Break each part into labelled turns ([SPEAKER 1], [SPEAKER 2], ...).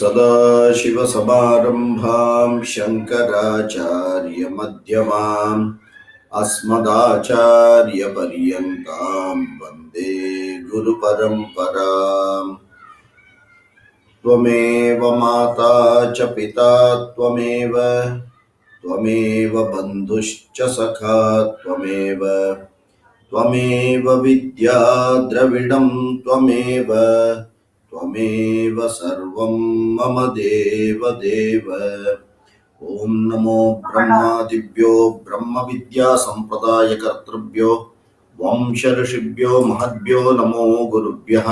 [SPEAKER 1] सदाशिवसमारम्भां शङ्कराचार्यमध्यमाम् अस्मदाचार्यपर्यन्तां वन्दे गुरुपरम्पराम्। त्वमेव माता च पिता त्वमेव बन्धुश्च सखा त्वमेव विद्या द्रविडं त्वमेव सर्वं मम देव। ॐ नमो ब्रह्मादिभ्यो ब्रह्मविद्या सम्प्रदायकर्तृभ्यो वंश ऋषिभ्यो महद्भ्यो नमो गुरुभ्यः।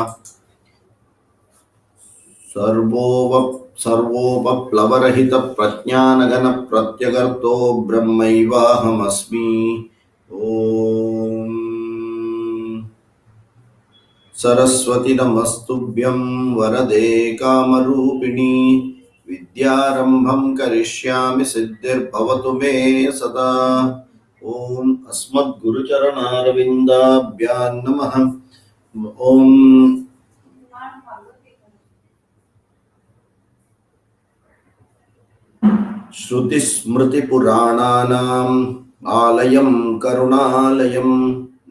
[SPEAKER 1] सर्वोपप्लवरहित प्रज्ञानघन प्रत्यगर्तो ब्रह्मैवाहमस्मि। ॐ सरस्वती नमस्तुभ्यं वरदे कामरूपिणी विद्यारम्भं करिष्यामि सिद्धिर्भवतु मे सदा। ॐ अस्मद्गुरुचरणारविन्दाभ्यां नमः। ॐ श्रुतिस्मृतिपुराणानाम् आलयं करुणालयं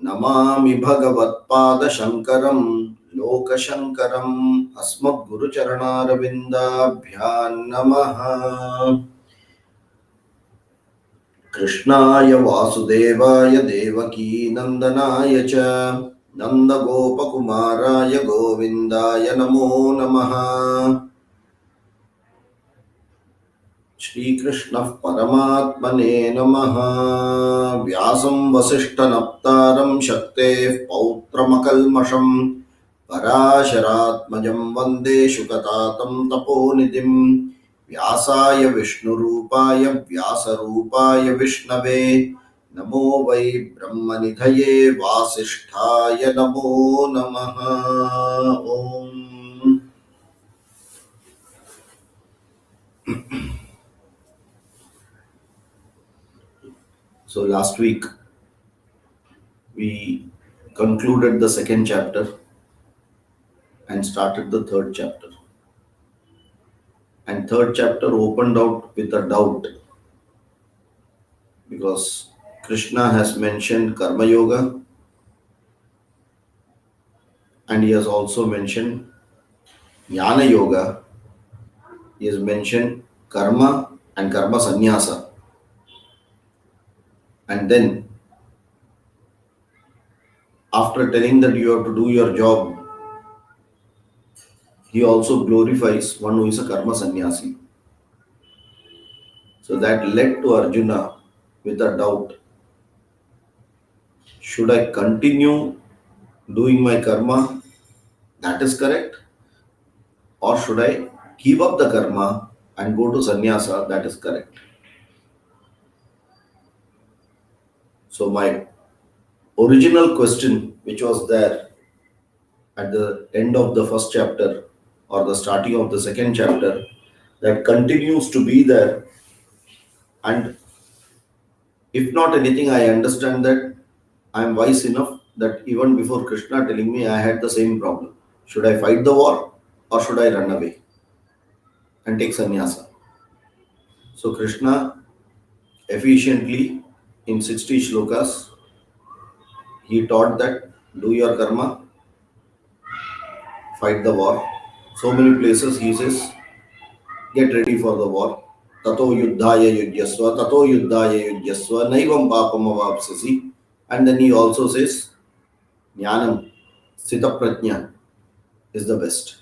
[SPEAKER 1] नमामि भगवत्पादशङ्करं लोकशङ्करम्। अस्मद्गुरुचरणारविन्दाभ्यां नमः। कृष्णाय वासुदेवाय देवकी नन्दनाय च नन्दगोपकुमाराय गोविन्दाय नमो नमः। श्रीकृष्णः परमात्मने नमः। व्यासं वसिष्ठनप्तारं शक्तेः पौत्रमकल्मषं पराशरात्मजं वन्दे शुकतातं तपोनिधिं। व्यासाय विष्णुरूपाय व्यासरूपाय विष्णवे नमो वै ब्रह्मनिधये वासिष्ठाय नमो नमः। ॐ So last week we concluded the second chapter and started the third chapter. And third chapter opened out with a doubt, because Krishna has mentioned Karma Yoga and he has also mentioned Jnana Yoga. He has mentioned Karma and Karma Sannyasa. And then after telling that you have to do your job, he also glorifies one who is a Karma Sannyasi. So that led to Arjuna with a doubt. Should I continue doing my karma? That is correct. Or should I give up the karma and go to sannyasa? That is correct. So my original question, which was there at the end of the first chapter or the starting of the second chapter, that continues to be there. And if not anything, I understand that I am wise enough that even before Krishna telling me, I had the same problem. Should I fight the war or should I run away and take sannyasa? So Krishna efficiently in 60 shlokas, he taught that do your karma, fight the war. So many places he says, get ready for the war. Tato yuddhaya yujyasva, naivam papam avapsasi. And then he also says, jnanam, sthita prajna. is the best.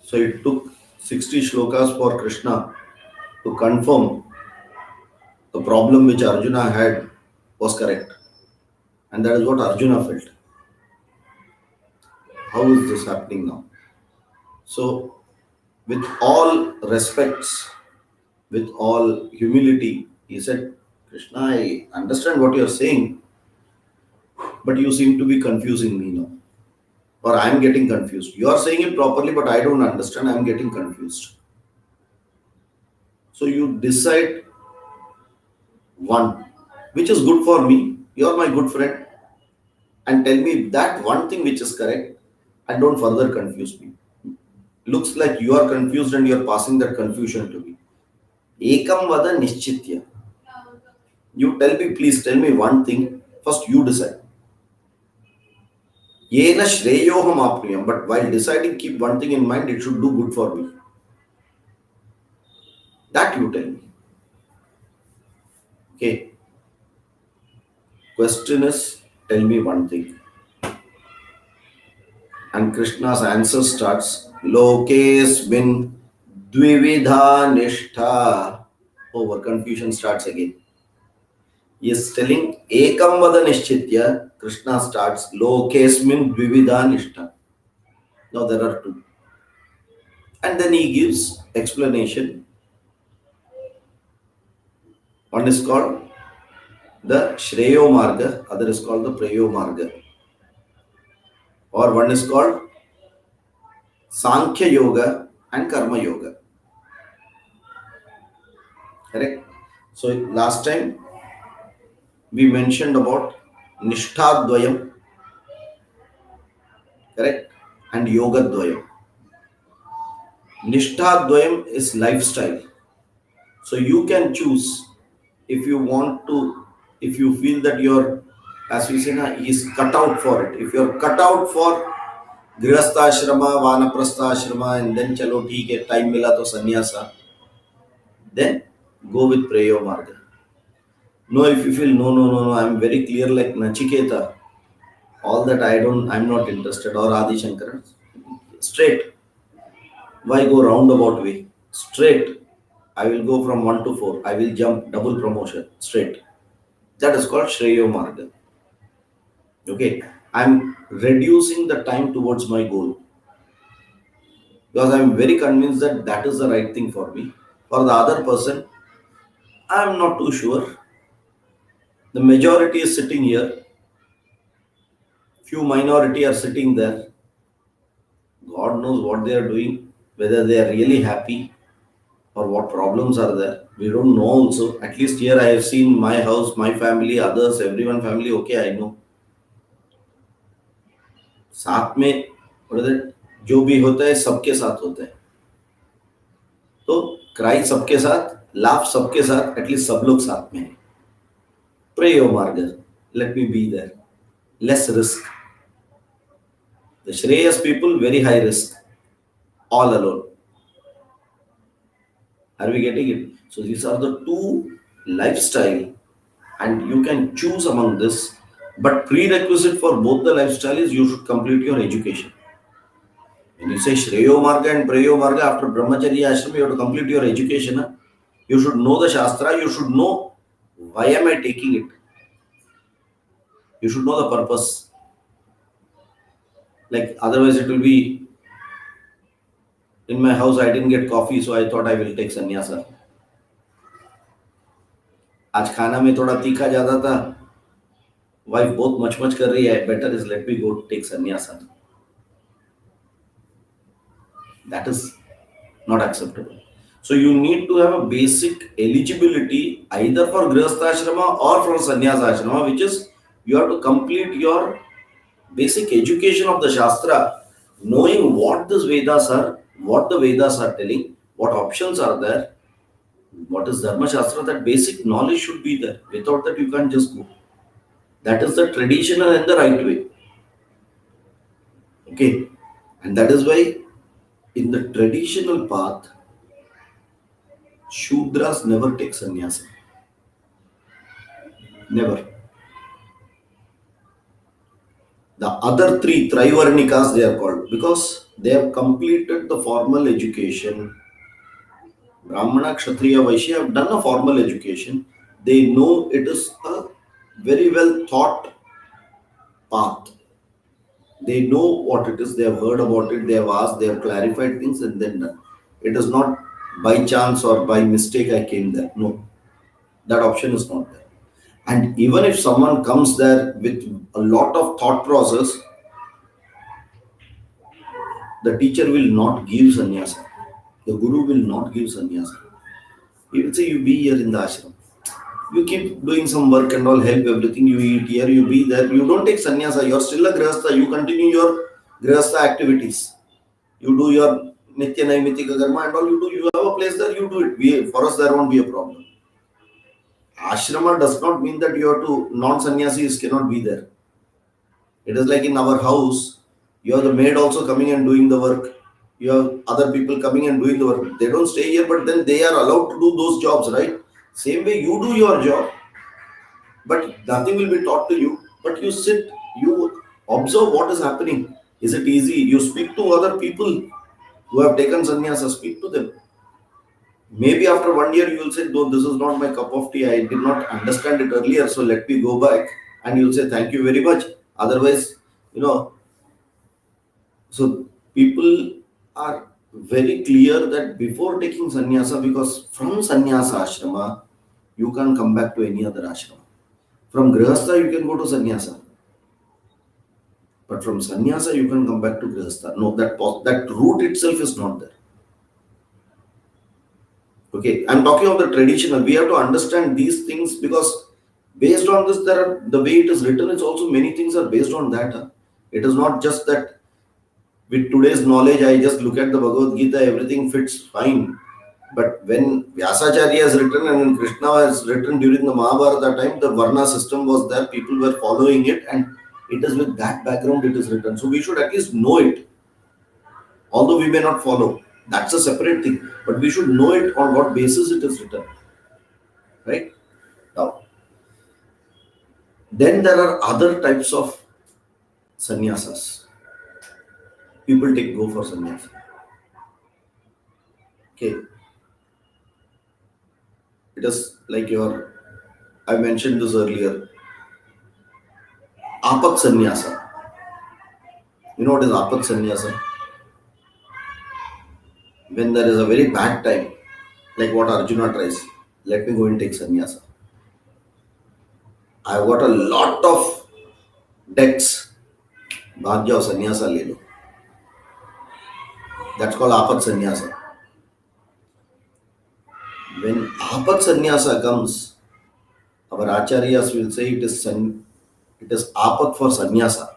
[SPEAKER 1] So it took 60 shlokas for Krishna to confirm the problem which Arjuna had was correct. And that is what Arjuna felt. How is this happening now? So, with all respects, with all humility, he said, Krishna, I understand what you're saying, but you seem to be confusing me now. Or I'm getting confused. You are saying it properly, but I don't understand. I'm getting confused. So you decide one, which is good for me. You're my good friend, and tell me that one thing which is correct, and don't further confuse me. Looks like you are confused and you're passing that confusion to me. Ekam vada nishchitya. You tell me, please tell me one thing. First, you decide. Yena shreyoham apniyam. But while deciding, keep one thing in mind. It should do good for me. That you tell me. Okay. Question is, tell me one thing. And Krishna's answer starts, Lokesmin dvividha nishtha. Over confusion starts again. He is telling Ekam vada nishchitya. Krishna starts Lokesmin dvividha nishtha. Now there are two. And then he gives explanation. One is called the Shreyo Marga, other is called the Preyo Marga. Or one is called Sankhya Yoga and Karma Yoga. Correct? So last time we mentioned about Nishtha correct? And Yoga Dvayam. Nishtha is lifestyle. So you can choose if you want to, if you feel that you're, as we say, is cut out for it. If you're cut out for गृहस्थाश्रमा वानप्रस्थाश्रमा and then चलो ठीक है time मिला तो संन्यासा, then go with preyo marga. No, if you feel no, I'm very clear like Nachiketa, all that I'm not interested, or Adi Shankara, straight. Why go roundabout way? Straight. I will go from 1 to 4. I will jump double promotion straight. That is called Shreyo Marga. Okay. I'm reducing the time towards my goal because I'm very convinced that that is the right thing for me. For the other person, I'm not too sure. The majority is sitting here, few minority are sitting there. God knows what they are doing, whether they are really happy or what problems are there. We don't know also. At least here I have seen my house, my family, others, everyone family, okay, I know. साथ में जो भी होता है सबके साथ होता है, तो क्राई सबके साथ, लाफ सबके साथ, एटलीस्ट सब लोग साथ में है. प्रे योर मार्ग, let me be there, less risk. The Shreyas people, very high risk, all alone. Are we getting it? So these are the two lifestyle, and you can choose among this. But prerequisite for both the lifestyle is you should complete your education. When you say Shreyo Marga and Preyo Marga, after Brahmacharya Ashram, you have to complete your education. Huh? You should know the Shastra. You should know why am I taking it. You should know the purpose. Like otherwise, it will be in my house. I didn't get coffee, so I thought I will take sannyasa. आज खाना में थोड़ा तीखा ज्यादा था, wife बहुत much कर रही है, better is let me go take संन्यासा. That is not acceptable. So you need to have a basic eligibility either for grihastha or for sannyasa ashrama, which is you have to complete your basic education of the shastra, knowing what the Vedas are telling, what options are there, what is dharma shastra. That basic knowledge should be there. Without that you can't just go. That is the traditional and the right way. Okay. And that is why in the traditional path, Shudras never take sannyasa. Never. The other three Trivarnikas, they are called because they have completed the formal education. Brahmana, Kshatriya, Vaishya have done a formal education. They know it is a very well thought path. They know what it is, they have heard about it, they have asked, they have clarified things and then done. It is not by chance or by mistake I came there. No, that option is not there. And even if someone comes there with a lot of thought process, the teacher will not give sannyasa. The guru will not give sannyasa. He will say, you be here in the ashram. You keep doing some work and all, help everything. You eat here, you be there. You don't take sannyasa. You're still a grihastha. You continue your grihastha activities. You do your nitya naimitika karma and all. You do. You have a place there. You do it. For us, there won't be a problem. Ashrama does not mean that you have to non-sannyasis cannot be there. It is like in our house, you have the maid also coming and doing the work. You have other people coming and doing the work. They don't stay here, but then they are allowed to do those jobs, right? Same way you do your job, but nothing will be taught to you. But you sit, you observe what is happening. Is it easy? You speak to other people who have taken sannyasa, speak to them. Maybe after 1 year you will say, no, this is not my cup of tea. I did not understand it earlier, so let me go back. And you'll say, thank you very much. Otherwise, you know, so people are very clear that before taking sannyasa, because from sannyasa ashrama, you can't come back to any other ashrama. From grihastha, you can go to sannyasa. But from sannyasa, you can come back to grihastha. No, that route itself is not there. Okay, I'm talking of the traditional. We have to understand these things because based on this, there are the way it is written. It's also many things are based on that. It is not just that with today's knowledge, I just look at the Bhagavad Gita, everything fits fine. But when Vyasacharya has written and when Krishna has written during the Mahabharata time, the Varna system was there. People were following it, and it is with that background it is written. So we should at least know it, although we may not follow. That's a separate thing, but we should know it on what basis it is written, right? Now, then there are other types of sannyasas. People take go for sannyasa. Okay, it is like your. I mentioned this earlier. Apak sannyasa. You know what is apak sannyasa? When there is a very bad time, like what Arjuna tries, let me go and take sannyasa. I got a lot of debts. भाग जाओ sannyasa ले लो. That's called apak sannyasa. When apak sannyasa comes, our acharyas will say it is apak for sannyasa.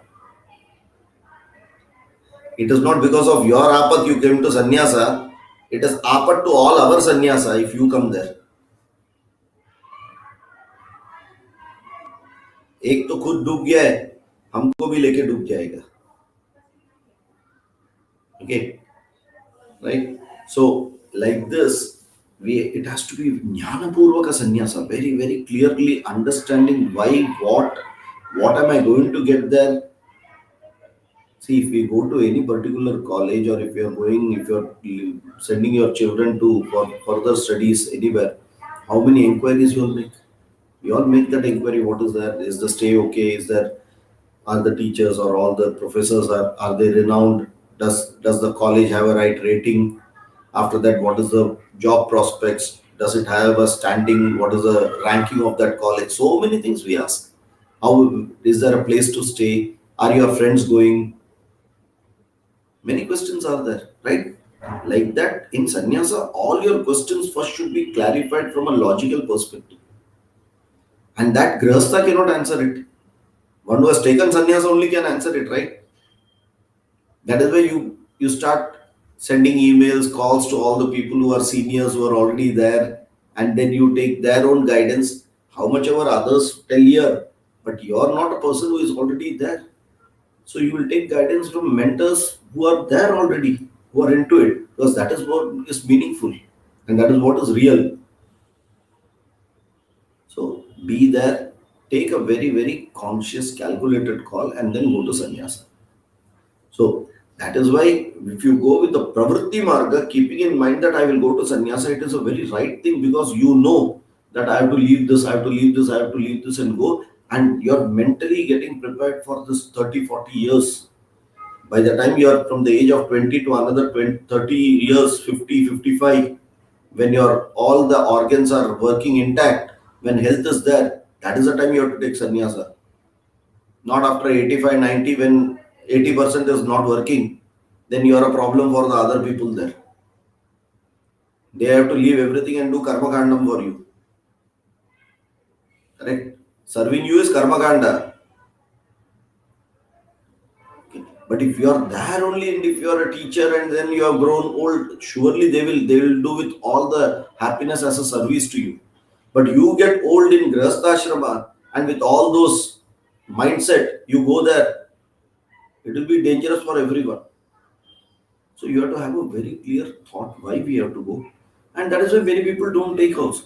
[SPEAKER 1] It is not because of your apak you came to sannyasa. It is apak to all our sannyasa if you come there. एक तो खुद डूब गया है, हमको भी लेके डूब जाएगा. Okay, right? So like this, it has to be jnana purvaka sannyasa, very very clearly understanding why, what am I going to get there. See, if we go to any particular college, or if you're sending your children to for further studies anywhere, how many inquiries you'll make? We all make that inquiry. What is there? Is the stay okay? Is there, are the teachers or all the professors, are they renowned? Does the college have a right rating? After that, what is the job prospects? Does it have a standing? What is the ranking of that college? So many things we ask. How, is there a place to stay? Are your friends going? Many questions are there, right? Like that, in sannyasa, all your questions first should be clarified from a logical perspective. And that grihastha cannot answer it. One who has taken sannyasa only can answer it, right? That is why you start sending emails, calls to all the people who are seniors who are already there, and then you take their own guidance. How much ever others tell here, but you are not a person who is already there. So you will take guidance from mentors who are there already, who are into it, because that is what is meaningful and that is what is real. So be there, take a very, very conscious, calculated call and then go to sannyasa. So that is why if you go with the pravritti marga, keeping in mind that I will go to sannyasa, it is a very right thing because you know that I have to leave this, I have to leave this, I have to leave this and go. And you're mentally getting prepared for this 30, 40 years. By the time you are from the age of 20 to another 20, 30 years, 50, 55, when your all the organs are working intact, when health is there, that is the time you have to take sannyasa. Not after 85, 90 when 80% is not working, then you are a problem for the other people there. They have to leave everything and do karma kandam for you. Correct? Serving you is karma kanda. Okay. But if you are there only and if you are a teacher and then you have grown old, surely they will do with all the happiness as a service to you. But you get old in Grihastha and with all those mindset, you go there, it will be dangerous for everyone. So you have to have a very clear thought why we have to go. And that is why many people don't take also.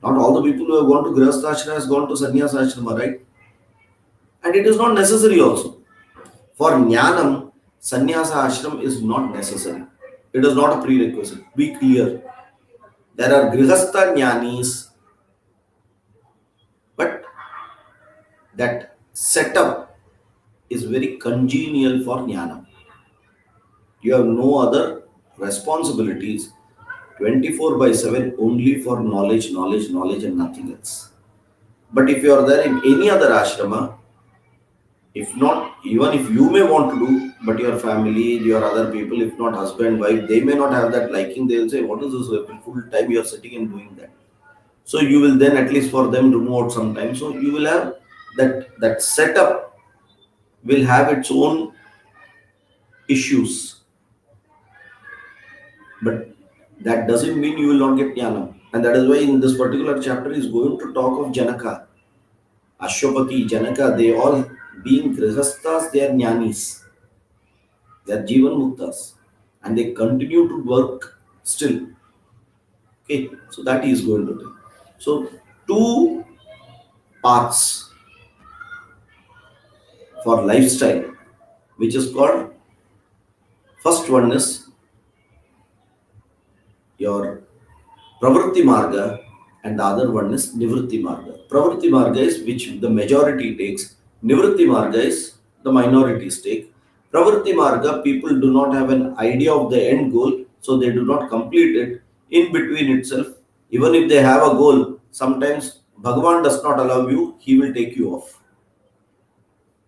[SPEAKER 1] Not all the people who have gone to Grihastha Ashrama has gone to Sannyasa Ashrama, right? And it is not necessary also. For Jnanam, Sannyasa Ashram is not necessary. It is not a prerequisite. Be clear. There are Grihastha Jnanis, but that setup is very congenial for Jnanam. You have no other responsibilities 24 by 7 only for knowledge, knowledge, knowledge, and nothing else. But if you are there in any other ashrama, if not, even if you may want to do, but your family, your other people, if not husband, wife, they may not have that liking. They will say, what is this? Full time you are sitting and doing that. So you will then at least for them remove out some time. So you will have that setup will have its own issues. But that doesn't mean you will not get jnana. And that is why in this particular chapter is going to talk of Janaka. Ashwapati, Janaka, they all being grihasthas, they are jnanis, they are jivan muktas, and they continue to work still. Okay, so that is going to do. So, two paths for lifestyle, which is called first one is your pravritti marga, and the other one is nivritti marga. Pravritti marga is which the majority takes, nivritti marga is the minorities take. Pravritti marga, people do not have an idea of the end goal, so they do not complete it in between itself. Even if they have a goal, sometimes Bhagavan does not allow you, he will take you off.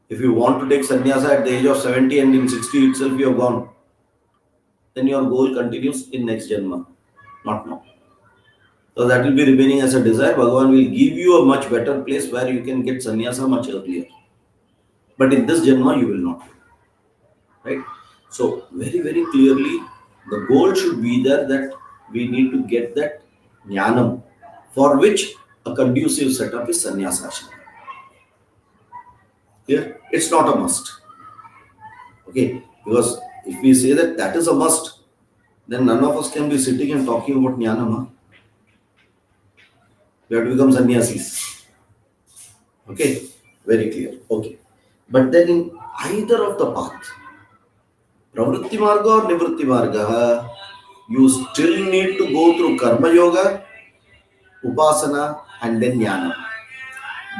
[SPEAKER 1] If you want to take sannyasa at the age of 70 and in 60 itself you have gone, then your goal continues in next janma, not now. So that will be remaining as a desire. Bhagavan will give you a much better place where you can get sannyasa much earlier. But in this janma, you will not. Right? So, very, very clearly, the goal should be there that we need to get that jnanam, for which a conducive setup is sannyasa ashrama. Here, it's not a must. Okay? Because if we say that that is a must, then none of us can be sitting and talking about jnanam. We have to become sannyasis. Okay? Very clear. Okay. But then in either of the path, pravritti marga or nivritti marga, you still need to go through karma yoga, upasana, and then jnana.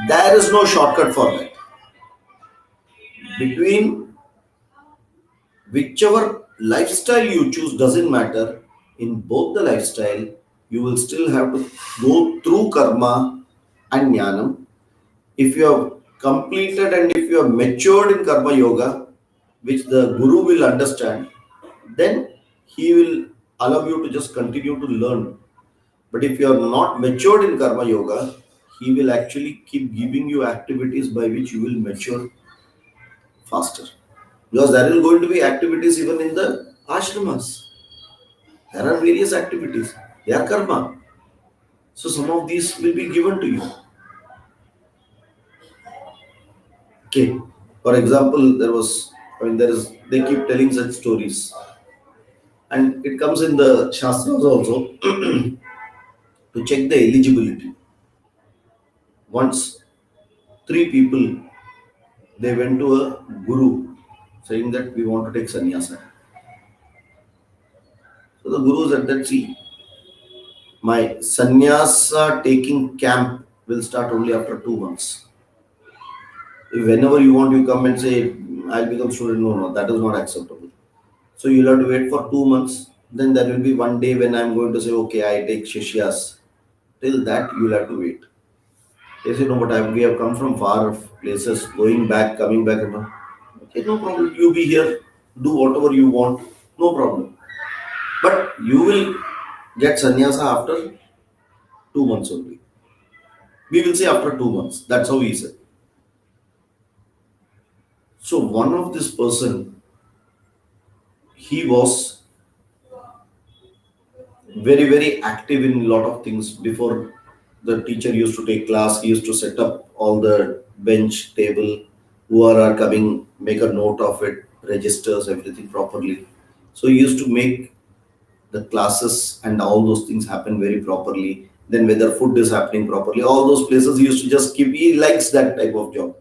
[SPEAKER 1] There is no shortcut for that. Between whichever lifestyle you choose doesn't matter. In both the lifestyle, you will still have to go through karma and jnanam. If you have completed and if you have matured in karma yoga, which the guru will understand, then he will allow you to just continue to learn. But if you are not matured in karma yoga, he will actually keep giving you activities by which you will mature faster. Because there are going to be activities even in the ashramas. There are various activities. They are karma. So some of these will be given to you. Okay. For example, they keep telling such stories. And it comes in the Shastras also to check the eligibility. Once three people, they went to a guru saying that we want to take sannyasa. So the guru said that, see, my sannyasa taking camp will start only after 2 months. If whenever you want, you come and say, I'll become student. No, no, that is not acceptable. So you'll have to wait for 2 months. Then there will be one day when I'm going to say, okay, I take Shishyas. Till that, you'll have to wait. They say, no, but we have come from far places, going back, coming back. And all. Okay, no problem. You be here, do whatever you want, no problem. But you will get sannyasa after 2 months only. We will say after 2 months. That's how he said. So one of this person, he was very, very active in a lot of things. Before the teacher used to take class, he used to set up all the bench, table, whoever are coming, make a note of it, registers everything properly. So he used to make the classes and all those things happen very properly. Then whether food is happening properly, all those places he used to just keep. He likes that type of job.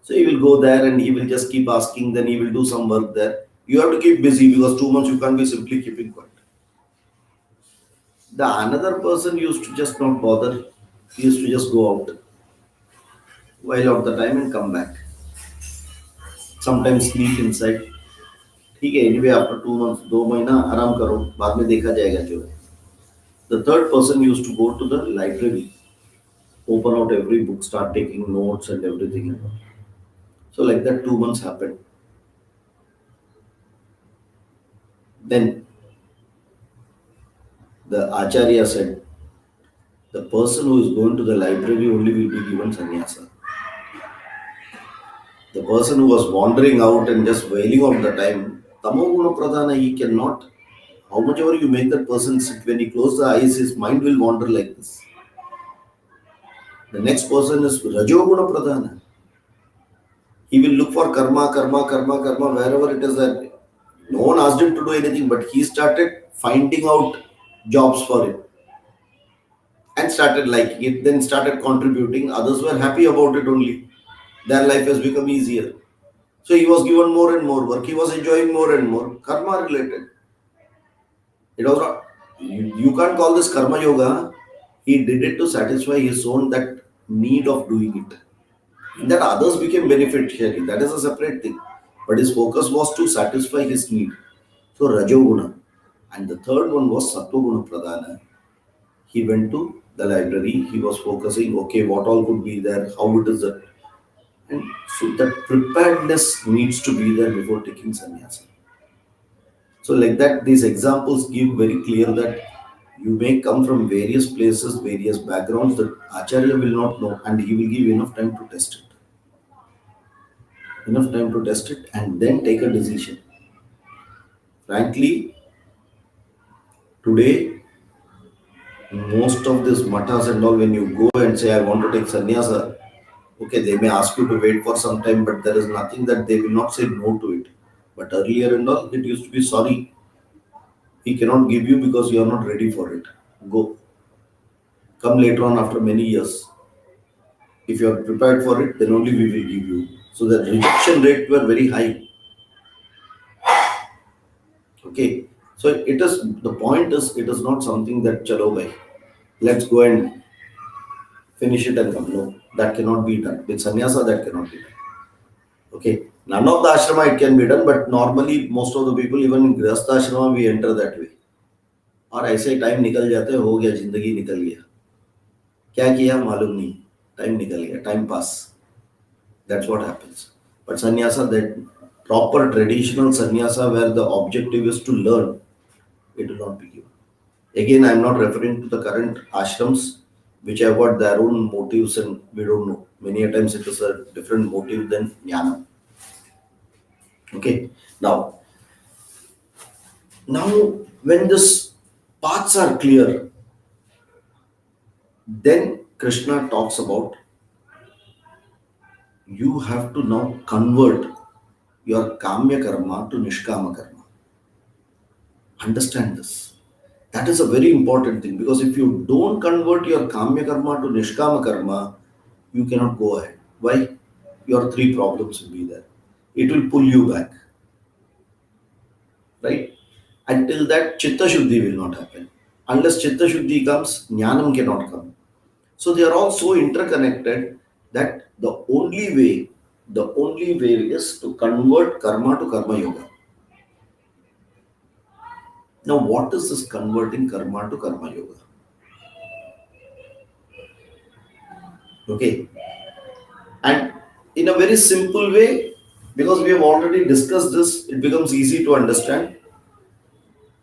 [SPEAKER 1] So he will go there and he will just keep asking. Then he will do some work there. You have to keep busy because 2 months you can't be simply keeping quiet. The another person used to just not bother. He used to just go out while out the time and come back. Sometimes sleep inside. ठीक है anyway after 2 months 2 महीना आराम करो बाद में देखा जाएगा जो है. The third person used to go to the library, open out every book, start taking notes and everything. So like that 2 months happened. Then the Acharya said, the person who is going to the library only will be given sannyasa. The person who was wandering out and just wailing all the time, tamoguna pradhana, he cannot, how much ever you make that person sit, when he closes the eyes, his mind will wander like this. The next person is rajoguna pradhana. He will look for karma, karma, karma, karma, wherever it is that no one asked him to do anything, but he started finding out jobs for it and started liking it, then started contributing. Others were happy about it only. Their life has become easier. So he was given more and more work. He was enjoying more and more. Karma related. It was not, you can't call this karma yoga. He did it to satisfy his own that need of doing it. And that others became beneficiary. That is a separate thing. But his focus was to satisfy his need. So Rajoguna. And the third one was Sattoguna Pradhana. He went to the library. He was focusing, okay, what all could be there, how it is that. And so that preparedness needs to be there before taking sannyasa. So like that, these examples give very clear that you may come from various places, various backgrounds that Acharya will not know and he will give enough time to test it. Enough time to test it and then take a decision. Frankly, today, most of these matas and all, when you go and say, I want to take sannyasa, okay, they may ask you to wait for some time, but there is nothing that they will not say no to it. But earlier and all, it used to be sorry, he cannot give you because you are not ready for it. Go. Come later on after many years. If you are prepared for it, then only we will give you. So the rejection rate were very high. Okay. So it is the point is it is not something that chalo bhai, let's go and finish it and come. No, that cannot be done. With sannyasa, that cannot be done. Okay. None of the ashrama it can be done, but normally most of the people, even in grihastha ashrama, we enter that way. और ऐसे time निकल जाते हो गया जिंदगी निकल गया क्या किया मालूम नहीं टाइम निकल गया time pass that's what happens but sannyasa that proper traditional sannyasa where the objective is to learn it will not be given again I am not referring to the current ashrams which have got their own motives and we don't know many a times it is a different motive than jnana okay now when this paths are clear then Krishna talks about you have to now convert your kamya karma to nishkama karma. Understand this. That is a very important thing because if you don't convert your kamya karma to nishkama karma, you cannot go ahead. Why? Your three problems will be there. It will pull you back, right? Until that, Chitta Shuddhi will not happen. Unless Chitta Shuddhi comes, Jnanam cannot come. So they are all so interconnected that the only way is to convert karma to karma yoga. Now, what is this converting karma to karma yoga? Okay, and in a very simple way, because we have already discussed this, it becomes easy to understand.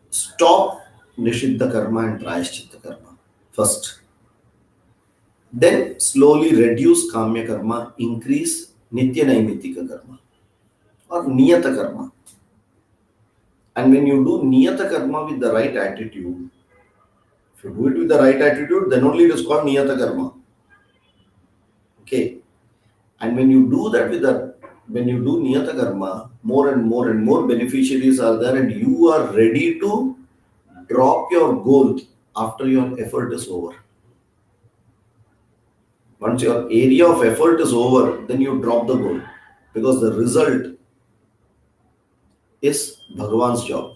[SPEAKER 1] Stop Nishiddha karma and Prayashchitta karma first. Then slowly reduce Kamya karma, increase Nitya Naimitika karma or Niyata karma. And when you do Niyata karma with the right attitude, if you do it with the right attitude, then only it is called Niyata karma. Okay. And when you do Niyata karma, more and more beneficiaries are there, and you are ready to drop your goal after your effort is over. Once your area of effort is over, then you drop the goal because the result is Bhagavan's job.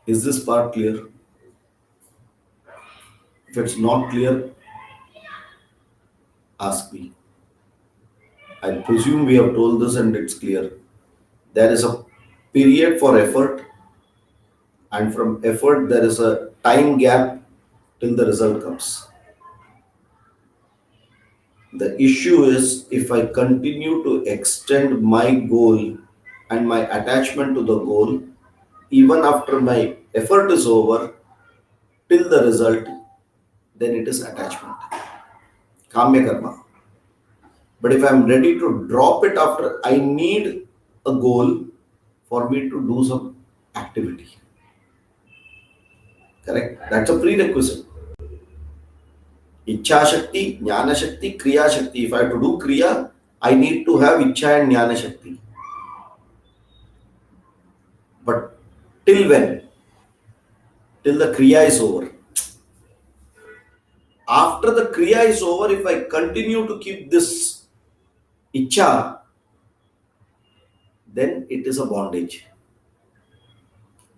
[SPEAKER 1] Is this part clear? If it's not clear, ask me. I presume we have told this and it's clear. There is a period for effort, and from effort, there is a time gap till the result comes. The issue is if I continue to extend my goal and my attachment to the goal, even after my effort is over, till the result, then it is attachment. Kamya karma. But if I'm ready to drop it after, I need a goal for me to do some activity. Correct? That's a prerequisite. Ichha Shakti, Jnana Shakti, Kriya Shakti. If I have to do Kriya, I need to have Ichha and Jnana Shakti. But till when? Till the Kriya is over. After the Kriya is over, if I continue to keep this Ichha, then it is a bondage.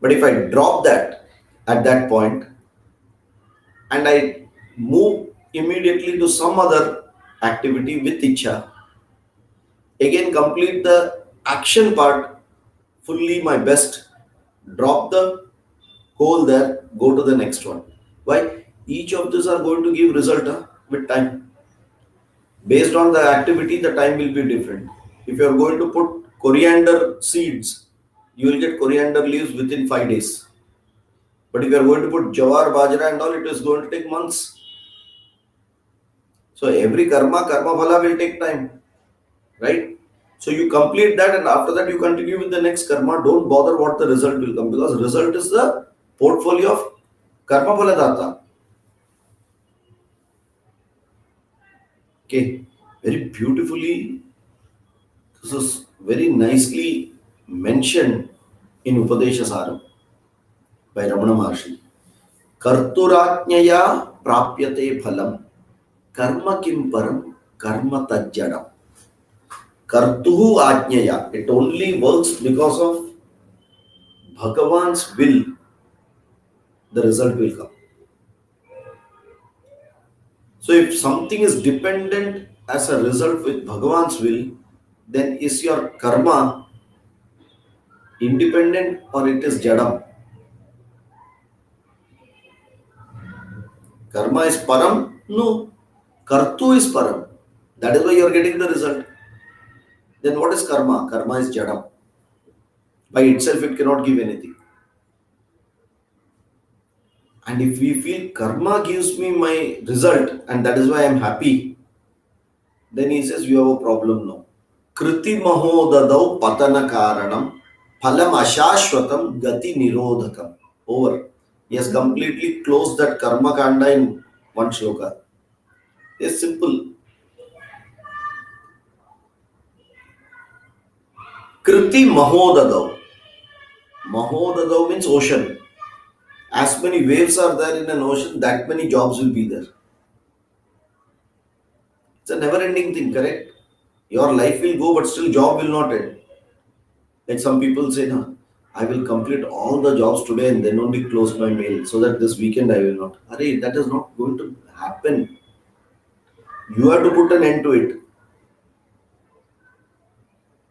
[SPEAKER 1] But if I drop that at that point and I move immediately to some other activity with Ichha, again complete the action part fully my best, drop the goal there, go to the next one. Why? Each of these are going to give result with time. Based on the activity, the time will be different. If you are going to put coriander seeds, you will get coriander leaves within 5 days. But if you are going to put jawar, bajra and all, it is going to take months. So every karma phala will take time, right? So you complete that, and after that you continue with the next karma. Don't bother what the result will come, because result is the portfolio of karma phala data. Okay, very beautifully, this is very nicely mentioned in Upadesha Saram by Ramana Maharshi. Karturajnaya prapyate phalam karma kim param karma tajjadam. Kartuhu ajnaya. It only works because of Bhagavan's will, the result will come. So if something is dependent as a result with Bhagavan's will, then is your karma independent or it is jadam? Karma is param? No. Kartu is param. That is why you are getting the result. Then what is karma? Karma is jadam. By itself, it cannot give anything. And if we feel karma gives me my result and that is why I am happy, then he says you have a problem now. Kriti mahodadau patana karanam phalam ashashwatam gati nirodhakam. Over. He has completely closed that karma kanda in one shloka. It's simple. Kriti mahodadau. Mahodadau means ocean. As many waves are there in an ocean, that many jobs will be there. It's a never ending thing, correct? Your life will go, but still job will not end. Like some people say, no, I will complete all the jobs today and then only close my mail so that this weekend I will not. Arey, that is not going to happen. You have to put an end to it.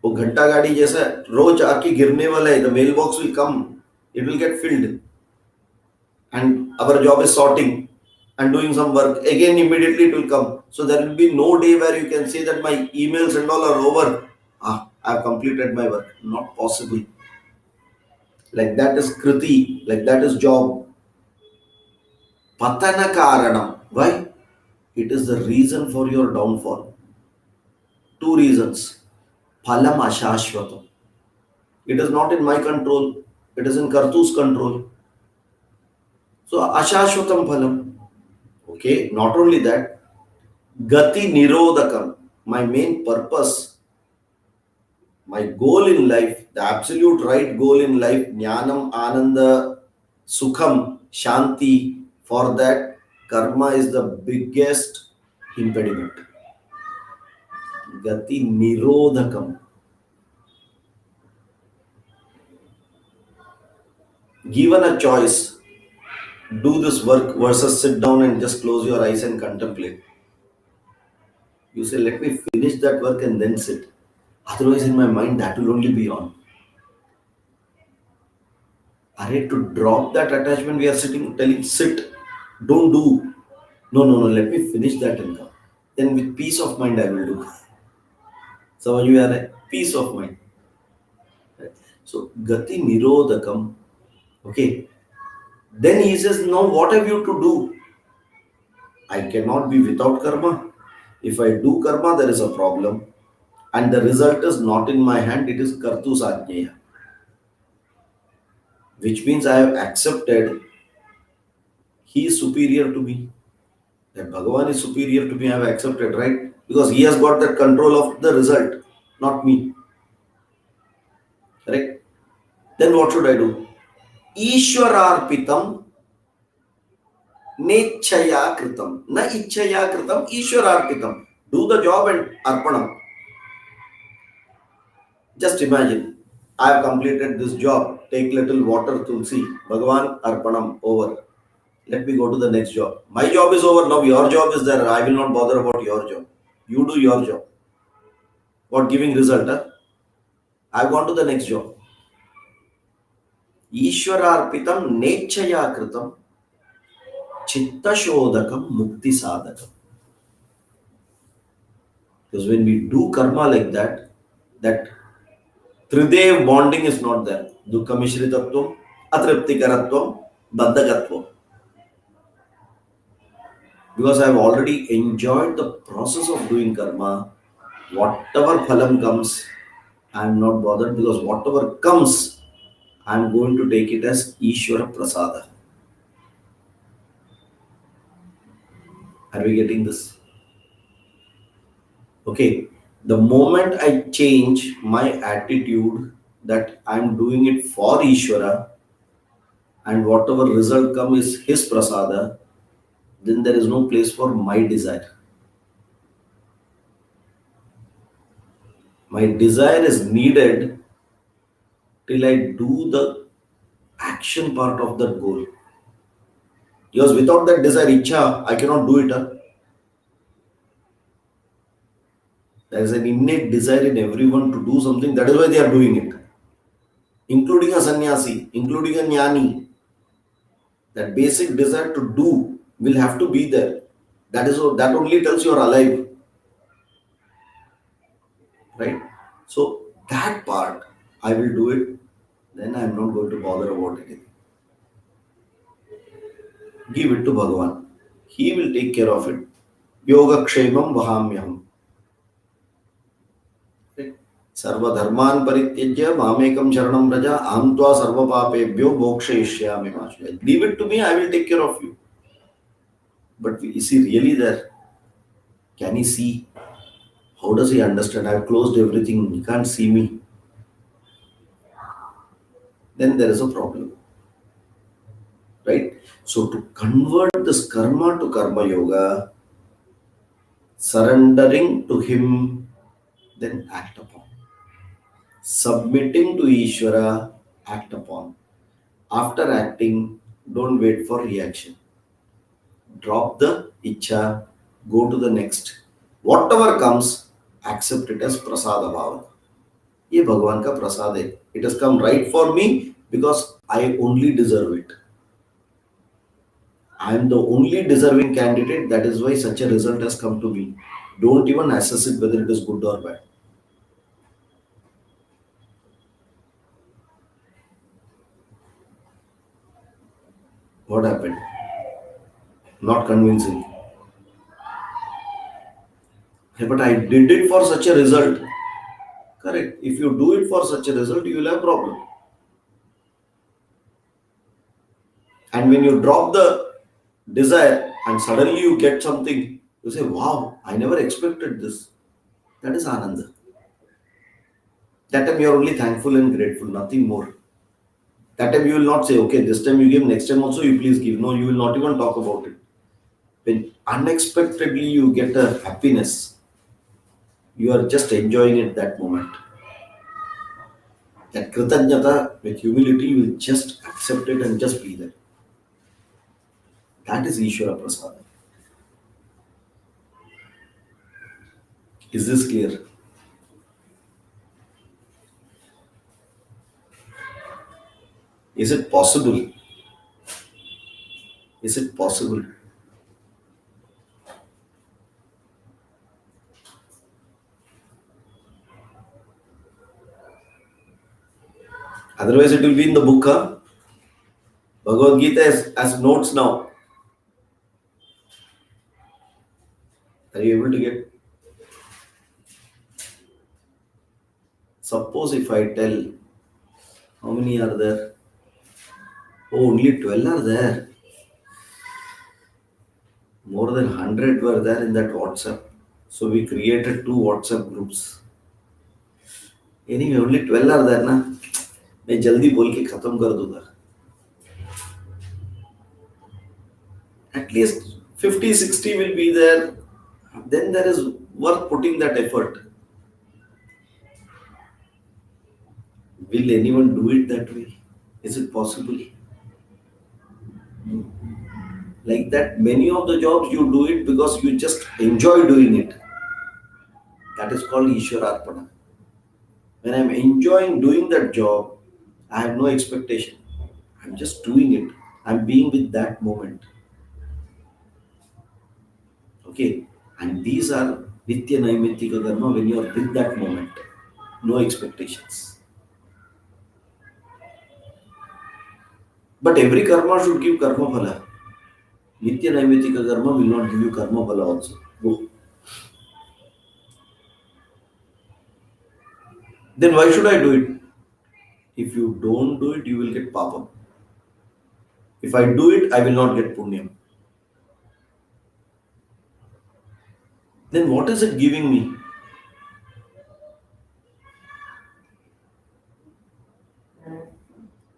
[SPEAKER 1] वो घंटा गाड़ी जैसा रोज आके गिरने वाला है. The mailbox will come. It will get filled. And our job is sorting and doing some work. Again, immediately it will come. So there will be no day where you can say that my emails and all are over. I have completed my work. Not possible. Like that is kriti. Like that is job. Patana karanam. Why? It is the reason for your downfall. Two reasons. Phalam ashashvatam. It is not in my control. It is in Kartu's control. So ashashvatam phalam. Okay. Not only that. Gati nirodakam. My main purpose, my goal in life, the absolute right goal in life, jnanam, ananda, sukham, shanti, for that, karma is the biggest impediment. Gati nirodhakam. Given a choice, do this work versus sit down and just close your eyes and contemplate. You say, let me finish that work and then sit. Otherwise, in my mind, that will only be on. Array, to drop that attachment, we are sitting, telling, sit, don't do. No, no, no, let me finish that and come. Then with peace of mind, I will do. So you are a peace of mind. Right? So, Gati Nirodhakam. Okay. Then he says, now what have you to do? I cannot be without karma. If I do karma, there is a problem. And the result is not in my hand, it is Kartu Sajnaya. Which means I have accepted he is superior to me. That Bhagavan is superior to me, I have accepted, right? Because he has got that control of the result, not me. Correct? Then what should I do? Ishwararpitam nechaya kritam. Na ichaya kritam, Ishwararpitam. Do the job and arpanam. Just imagine, I have completed this job. Take little water, Tulsi. Bhagavan, arpanam, over. Let me go to the next job. My job is over now. Your job is there. I will not bother about your job. You do your job. What giving result? Huh? I have gone to the next job. Ishwararpitam nechaya kritam chitta shodakam mukti sadakam. Because when we do karma like that, that tridev bonding is not there. Dukkha mishritatvam, atriptikaratvam, baddhakatvam. Because I have already enjoyed the process of doing karma, whatever phalam comes, I am not bothered, because whatever comes, I am going to take it as Ishwara Prasada. Are we getting this? Okay. The moment I change my attitude that I am doing it for Ishwara and whatever result comes is his Prasada, then there is no place for my desire. My desire is needed till I do the action part of that goal. Because without that desire, Icha, I cannot do it. Huh? There is an innate desire in everyone to do something. That is why they are doing it. Including a sannyasi, including a jnani. That basic desire to do will have to be there. That only tells you are alive. Right? So that part, I will do it. Then I am not going to bother about it. Give it to Bhagavan. He will take care of it. Yoga kshemam vahamyam. Sarvadharman parityajya mamekam sharanam raja aham tva sarva papebhyo mokshayishyami ma shruya. Leave it to me, I will take care of you. But is he really there? Can he see? How does he understand? I have closed everything. He can't see me. Then there is a problem. Right? So to convert this karma to karma yoga, surrendering to Him, then act upon. Submitting to Ishvara, act upon. After acting, don't wait for reaction. Drop the icha, go to the next. Whatever comes, accept it as prasada bhava. ये भगवान का प्रसाद है. It has come right for me because I only deserve it. I am the only deserving candidate. That is why such a result has come to me. Don't even assess it whether it is good or bad. What happened? Not convincing. Hey, but I did it for such a result. Correct. If you do it for such a result, you will have problem. And when you drop the desire and suddenly you get something, you say, wow, I never expected this. That is Ananda. That time you are only thankful and grateful, nothing more. That time you will not say, okay, this time you give, next time also you please give. No, you will not even talk about it. When unexpectedly you get a happiness, you are just enjoying it that moment. That kritanyata with humility, you will just accept it and just be there. That is Ishvara Prasada. Is this clear? Is it possible? Is it possible? Otherwise, it will be in the book. Huh? Bhagavad Gita as notes now. Are you able to get? Suppose if I tell how many are there? Oh, only 12 are there. More than 100 were there in that WhatsApp. So we created two WhatsApp groups. Anyway, only 12 are there ना. मैं जल्दी बोल के खत्म कर दूंगा. At least 50, 60 will be there. Then there is worth putting that effort. Will anyone do it that way? Is it possible? Like that, many of the jobs you do it because you just enjoy doing it. That is called Ishwararpana. When I'm enjoying doing that job, I have no expectation. I'm just doing it. I'm being with that moment. Okay. And these are Nitya Naimittika Karma when you are with that moment. No expectations. But every karma should give karma phala. Nitya Naimittika Karma will not give you karma phala also. Go. Then why should I do it? If you don't do it, you will get papa. If I do it, I will not get punyam. Then what is it giving me?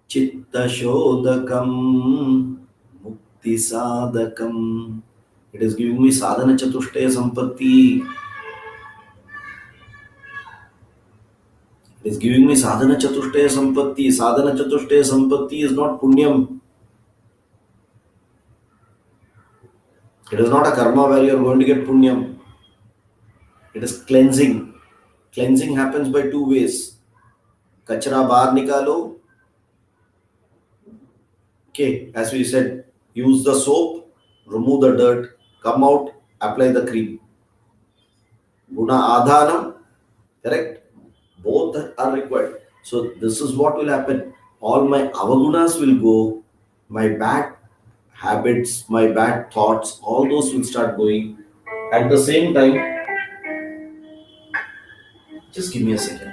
[SPEAKER 1] Chitta Shodakam Mukti Sadakam. It is giving me sadhana chatushtaya sampatti. It is giving me sadhana chatushtaya sampatti. Sadhana chatushtaya sampatti is not punyam. It is not a karma where you are going to get punyam. It is cleansing. Cleansing happens by two ways. Kachra bar nikalo. Okay, as we said, use the soap, remove the dirt, come out, apply the cream. Guna adhanam, correct? Both are required. So this is what will happen. All my avagunas will go, my bad habits, my bad thoughts, all those will start going. At the same time, just give me a second.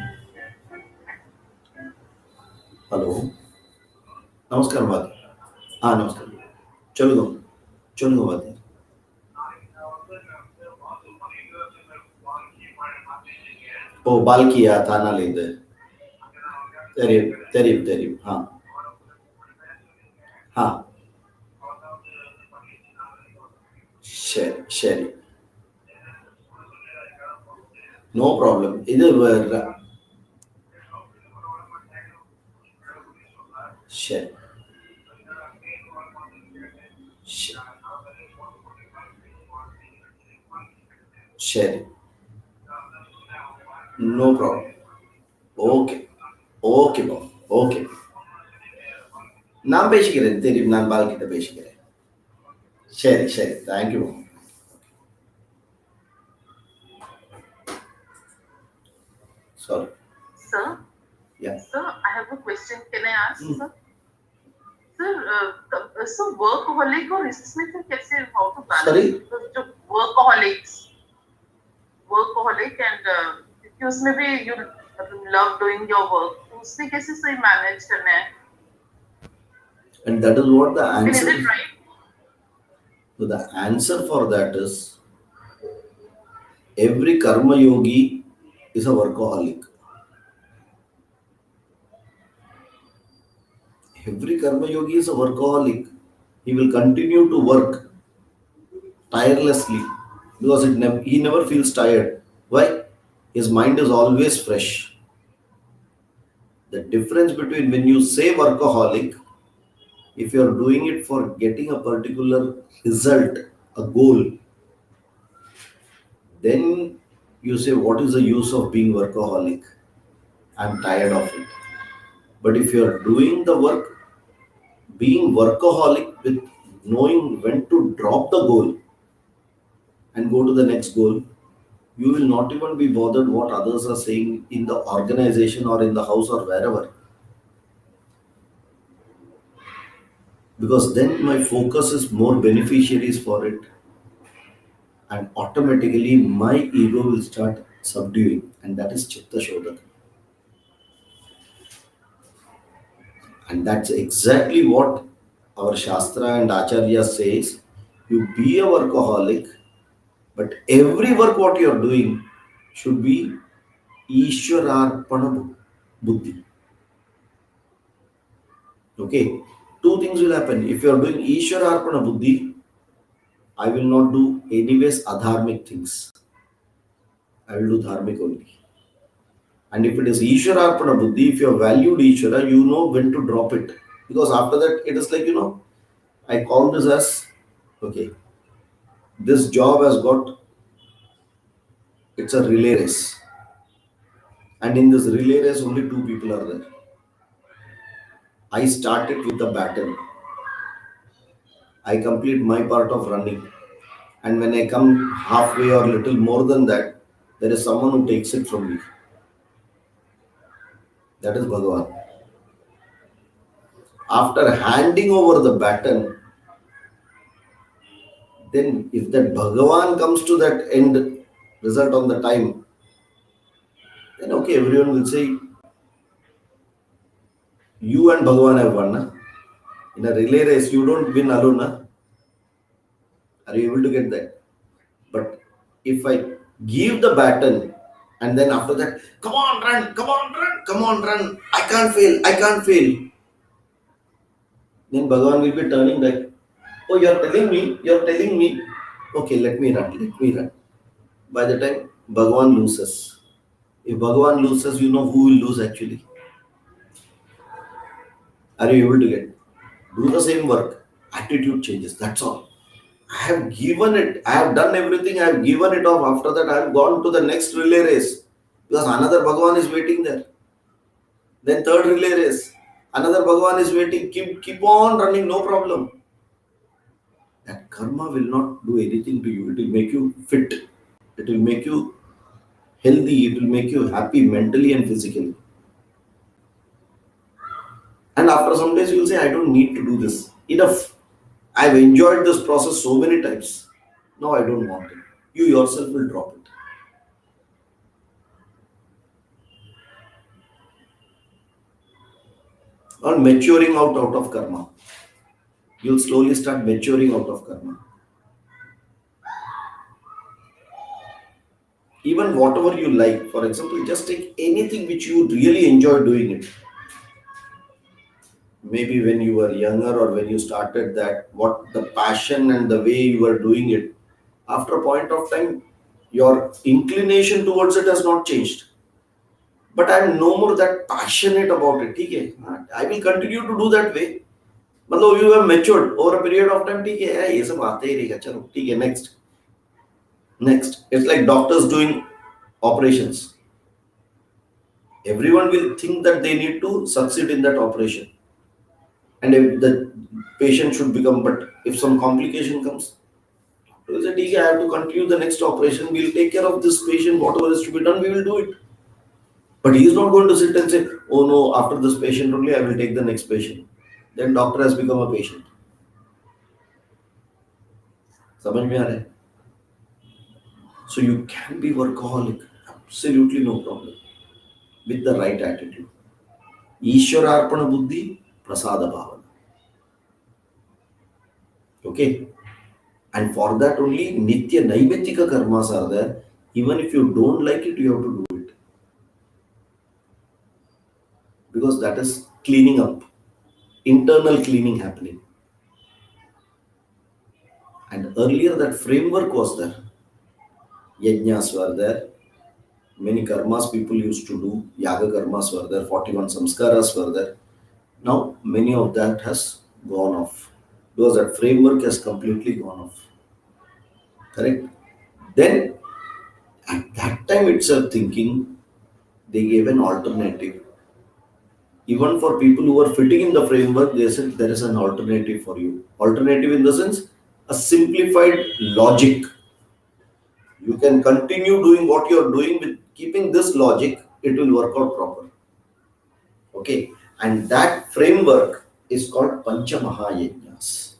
[SPEAKER 1] Hello. Namaskar Bhati. Namaskar. चलो दो चलो बात ओ बाल किया थाना लेते तेरी हाँ हाँ शरी No problem. Either share, share, share. No problem. Okay. Okay, bro. Okay. நான் பேசிக்கிறேன் தெரியும் நான் பால் கிட்ட பேசிக்கிறேன் சரி சரி thank you sorry
[SPEAKER 2] Sir,
[SPEAKER 1] yeah
[SPEAKER 2] sir, I have a question. Can I ask, sir? Sir, so workaholic और इसमें फिर कैसे how to
[SPEAKER 1] sorry
[SPEAKER 2] balance? Because जो workaholics, workaholic and कि उसमें भी you love doing your work, तो उसमें कैसे सही manage करना है?
[SPEAKER 1] and that is what the
[SPEAKER 2] I mean, is
[SPEAKER 1] answer
[SPEAKER 2] it
[SPEAKER 1] is.
[SPEAKER 2] right?
[SPEAKER 1] So the answer for that is every karma yogi is a workaholic. Every karma yogi is a workaholic. He will continue to work tirelessly because he never feels tired. Why? His mind is always fresh. The difference between when you say workaholic, if you are doing it for getting a particular result, a goal, then you say, what is the use of being workaholic? I'm tired of it. But if you are doing the work, being workaholic with knowing when to drop the goal and go to the next goal, you will not even be bothered what others are saying in the organization or in the house or wherever. Because then my focus is more beneficiaries for it, and automatically my ego will start subduing, and that is Chitta Shodhana. And that's exactly what our Shastra and Acharya says. You be a workaholic, but every work what you're doing should be Ishwararpana Buddhi. Okay? Two things will happen. If you're doing Ishwararpana Buddhi, I will not do anyways adharmic things. I will do dharmic only. And if it is Ishwararpana Buddhi, if you have valued Ishwara, you know when to drop it. Because after that, it is like, I call this as, okay, this job has got, it's a relay race. And in this relay race, only two people are there. I started with the baton. I complete my part of running. And when I come halfway or little more than that, there is someone who takes it from me. That is Bhagavan. After handing over the baton, then if that Bhagavan comes to that end result on the time, then okay, everyone will say, you and Bhagavan have won. Na? In a relay race, you don't win alone. Na? Are you able to get that? But if I give the baton and then after that, come on, run, come on, run, come on, run, I can't fail, I can't fail. Then Bhagavan will be turning back. Oh, you're telling me, okay, let me run, let me run. By the time Bhagavan loses, if Bhagavan loses, you know who will lose actually. Are you able to get? Do the same work. Attitude changes. That's all. I have given it. I have done everything. I have given it off. After that, I have gone to the next relay race because another Bhagavan is waiting there. Then third relay race, another Bhagavan is waiting. Keep on running, no problem. That karma will not do anything to you. It will make you fit. It will make you healthy. It will make you happy mentally and physically. And after some days, you will say, I don't need to do this. Enough. I've enjoyed this process so many times. Now I don't want it. You yourself will drop it. Or maturing out of karma. You'll slowly start maturing out of karma. Even whatever you like, for example, just take anything which you really enjoy doing it. Maybe when you were younger or when you started that, what the passion and the way you were doing it. After a point of time, Your inclination towards it has not changed, but I'm no more that passionate about it. ठीक है, I will continue to do that way. मतलब you have matured over a period of time. ठीक है, ये सब आते ही रहेगा, चलो ठीक है, next. It's like doctors doing operations. Everyone will think that they need to succeed in that operation, and if the patient should become, but if some complication comes, we say, "ठीक है, I have to continue the next operation. We'll take care of this patient. Whatever is to be done, we will do it." But he is not going to sit and say, "Oh no, after this patient only, I will take the next patient." Then doctor has become a patient. समझ में आ रहा है? So you can be workaholic, absolutely no problem, with the right attitude. Ishwararpana buddhi, prasada bhavana. Okay? And for that only nitya naimitika karmas are there. Even if you don't like it, you have to do it. Because that is cleaning up, internal cleaning happening. And earlier that framework was there. Yajnas were there. Many karmas people used to do. Yaga karmas were there. 41 samskaras were there. Now many of that has gone off. Because that framework has completely gone off. Correct? Then at that time itself thinking, they gave an alternative. Even for people who are fitting in the framework, they said there is an alternative for you. Alternative in the sense, a simplified logic. You can continue doing what you are doing with keeping this logic, it will work out proper. Okay. And that framework is called Pancha Mahayajnas.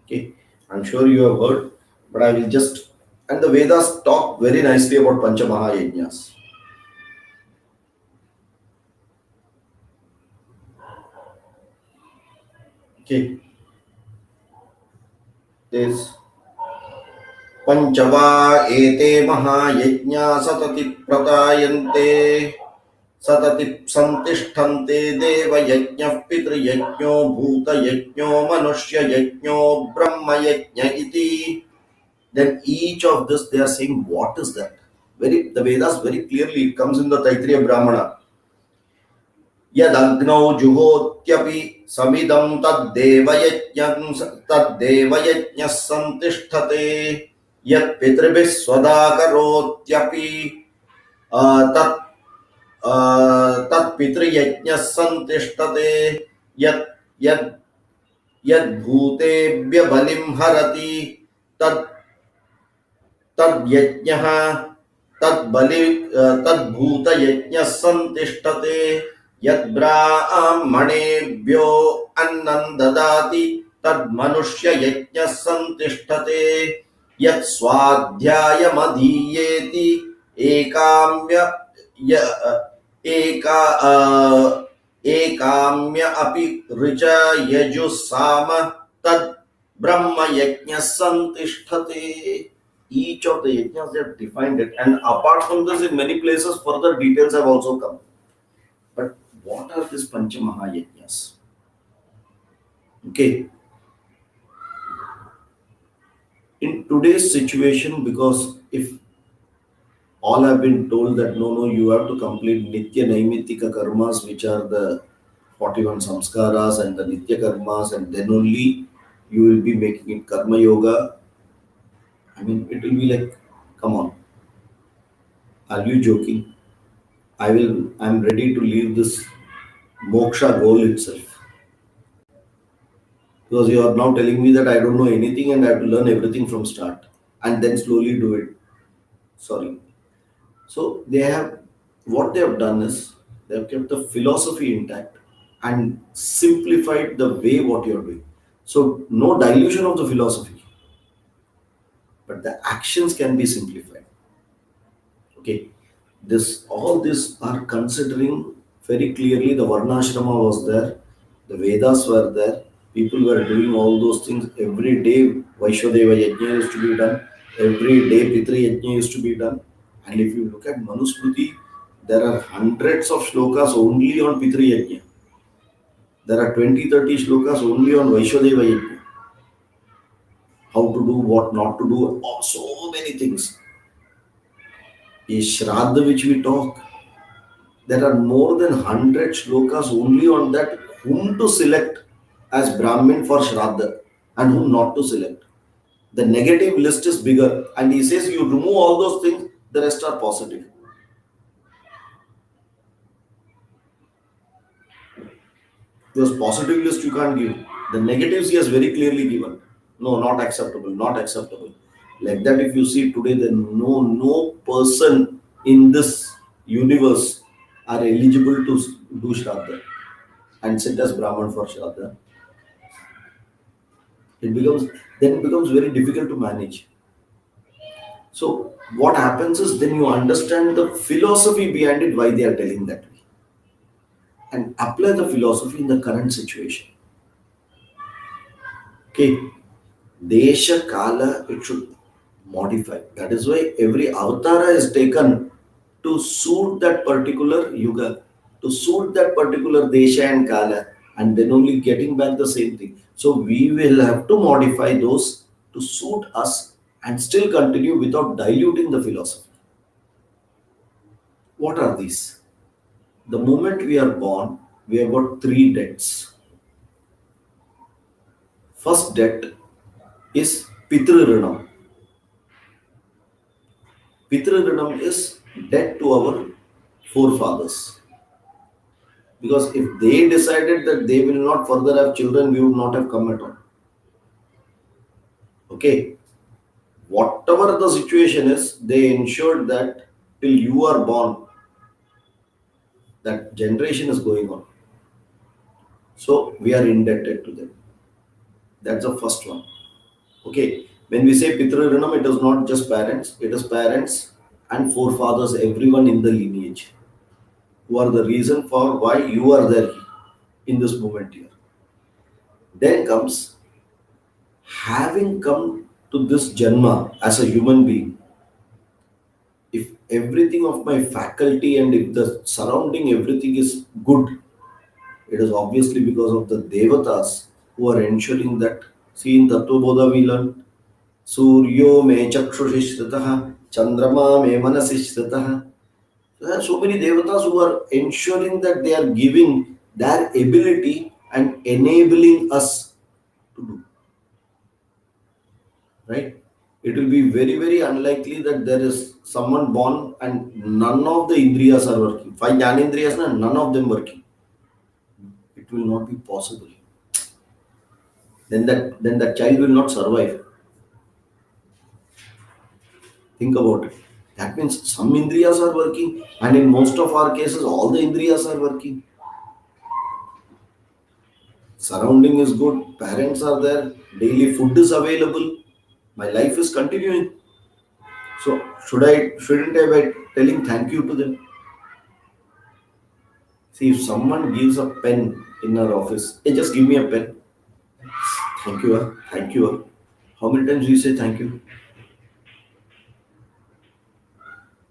[SPEAKER 1] Okay. I'm sure you have heard, but I will just, and the Vedas talk very nicely about Pancha Mahayajnas. Okay. This पंचवा एते महायज्ञा सतति प्रतायन्ते सतति संतिष्ठन्ते देवयज्ञः पितृयज्ञो भूतयज्ञो मनुष्ययज्ञो ब्रह्मयज्ञ इति. Then each of this they are saying what is that? Very, the Vedas very clearly, it comes in the Taittiriya Brahmana. यदग्नौ जुहोत्यपि समिदं तद्देवयज्ञः संतिष्ठते यत्पितृभिः स्वदा करोत्यपि तत् तत्पितृयज्ञः संतिष्ठते यत् यद् यद्भूतेभ्य बलिं हरति तद् तद्यज्ञः तद्बलि तद्भूतयज्ञः संतिष्ठते यद्ब्राह्मणेभ्यो अन्नं ददाति तद्मनुष्ययज्ञः संतिष्ठते यत्स्वाध्यायमधीयेति एकाम्य एका एकाम्य अपि ऋच यजुस्साम तद् ब्रह्मयज्ञः संतिष्ठते. Each of the yajnas they have defined it, and apart from this, in many places further details have also come. But what are these Pancha Mahayajnas? Okay. In today's situation, because if all have been told that no, you have to complete Nitya Naimitika karmas, which are the 41 samskaras and the Nitya karmas, and then only you will be making it Karma Yoga. I mean, it will be like, come on, are you joking? I'm ready to leave this moksha goal itself. Because you are now telling me that I don't know anything and I have to learn everything from start and then slowly do it. Sorry. So what they have done is they have kept the philosophy intact and simplified the way what you are doing. So no dilution of the philosophy, but the actions can be simplified. Okay. All this are considering very clearly the Varnashrama was there, the Vedas were there, people were doing all those things every day. Vaishwadeva Yajna used to be done, every day Pitri Yajna used to be done. And if you look at Manusmriti, there are hundreds of shlokas only on Pitri Yajna. There are 20-30 shlokas only on Vaishwadeva Yajna. how to do, what not to do, so many things. A Shraddha which we talk, there are more than 100 shlokas only on that, whom to select as Brahmin for Shraddha and whom not to select. The negative list is bigger, and he says you remove all those things, the rest are positive. Because positive list you can't give. The negatives he has very clearly given. No, not acceptable, not acceptable. Like that, if you see today, then no person in this universe are eligible to do Shraddha and sit as Brahman for Shraddha. It becomes then it becomes very difficult to manage. So what happens is then you understand the philosophy behind it, why they are telling that way, and apply the philosophy in the current situation. Okay, Desha Kala, it should modify. That is why every avatara is taken to suit that particular yuga, to suit that particular Desha and Kala, and then only getting back the same thing. So we will have to modify those to suit us and still continue without diluting the philosophy. What are these? The moment we are born, we have got three debts. First debt is Pitru. Pitrurinam is debt to our forefathers. Because if they decided that they will not further have children, we would not have come at all. Okay. Whatever the situation is, they ensured that till you are born, that generation is going on. So we are indebted to them. That's the first one. Okay. When we say Pitrurinam, it is not just parents, it is parents and forefathers, everyone in the lineage, who are the reason for why you are there in this moment here. Then comes having come to this Janma as a human being. If everything of my faculty and if the surrounding everything is good, it is obviously because of the Devatas who are ensuring that. See in Tattvabodha we learn Suryo me chakshushishritaha, Chandrama me manasishritaha. There are so many Devatas who are ensuring that they are giving their ability and enabling us to do. Right? It will be very, very unlikely that there is someone born and none of the Indriyas are working. Five Jnanendriyas, none of them working. It will not be possible. Then that child will not survive. Think about it. That means some Indriyas are working, and in most of our cases, all the Indriyas are working. Surrounding is good, parents are there, daily food is available, my life is continuing. So shouldn't I be telling thank you to them? See, if someone gives a pen in our office, hey, just give me a pen. Thank you, thank you. How many times do you say thank you?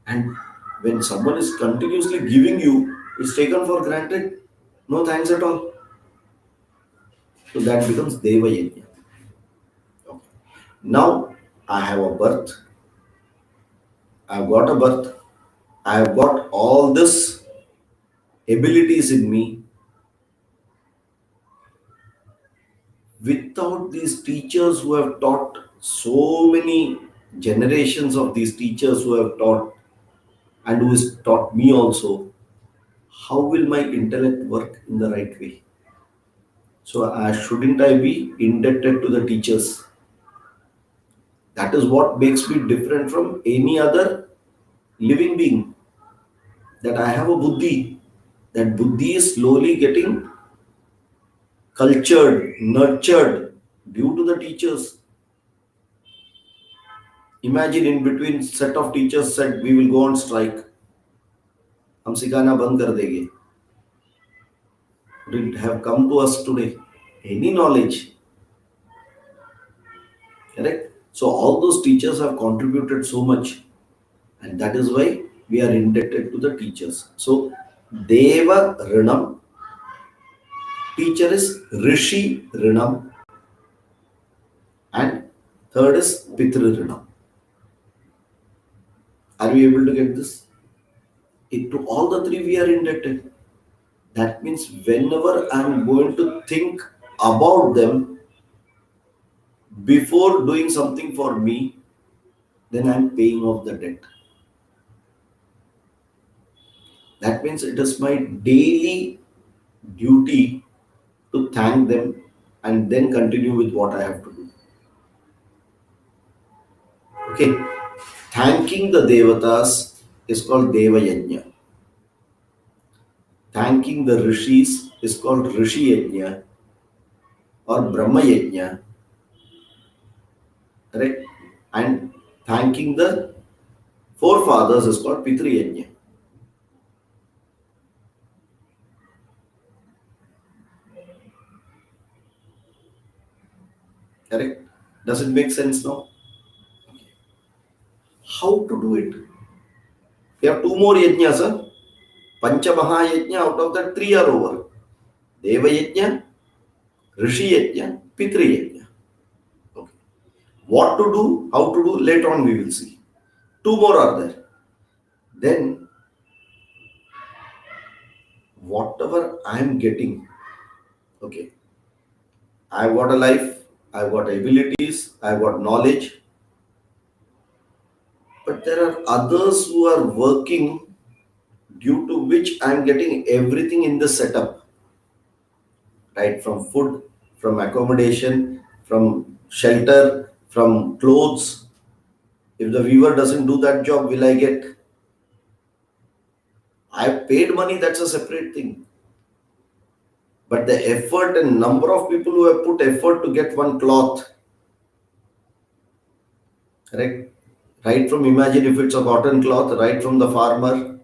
[SPEAKER 1] And when someone is continuously giving you, it's taken for granted. No thanks at all. So that becomes Deva Yajna. Okay. Now I have a birth. I've got a birth. I've got all this abilities in me. Without these teachers who have taught, so many generations of these teachers who have taught and who has taught me also, how will my intellect work in the right way? So shouldn't I be indebted to the teachers? That is what makes me different from any other living being. That I have a buddhi. That buddhi is slowly getting cultured, nurtured due to the teachers. Imagine in between set of teachers said we will go on strike. हम सिखाना बंद कर देंगे. Would it have come to us today? Any knowledge? Correct? So all those teachers have contributed so much, and that is why we are indebted to the teachers. So Deva Rinam, teacher is Rishi Rinam, and Third is Pitru. Are we able to get this? To all the three we are indebted. That means whenever I'm going to think about them before doing something for me, then I'm paying off the debt. That means it is my daily duty to thank them and then continue with what I have to do. Okay, thanking the devatas is called Deva Yajna. Thanking the rishis is called Rishi Yajna or Brahma Yajna, correct? And thanking the forefathers is called Pitru Yajna, correct? Does it make sense now? How to do it? We have two more yajnas, sir. Pancha Maha Yajna, out of that three are over. Deva Yajna, Rishi Yajna, Pitru Yajna. Okay. What to do, how to do, later on we will see. Two more are there. Then, whatever I am getting, okay, I've got a life, I've got abilities, I've got knowledge, but there are others who are working due to which I'm getting everything in the setup, right? From food, from accommodation, from shelter, from clothes. If the weaver doesn't do that job, will I get? I've paid money, that's a separate thing. But the effort and number of people who have put effort to get one cloth, correct? Right from, imagine if it's a cotton cloth, right from the farmer,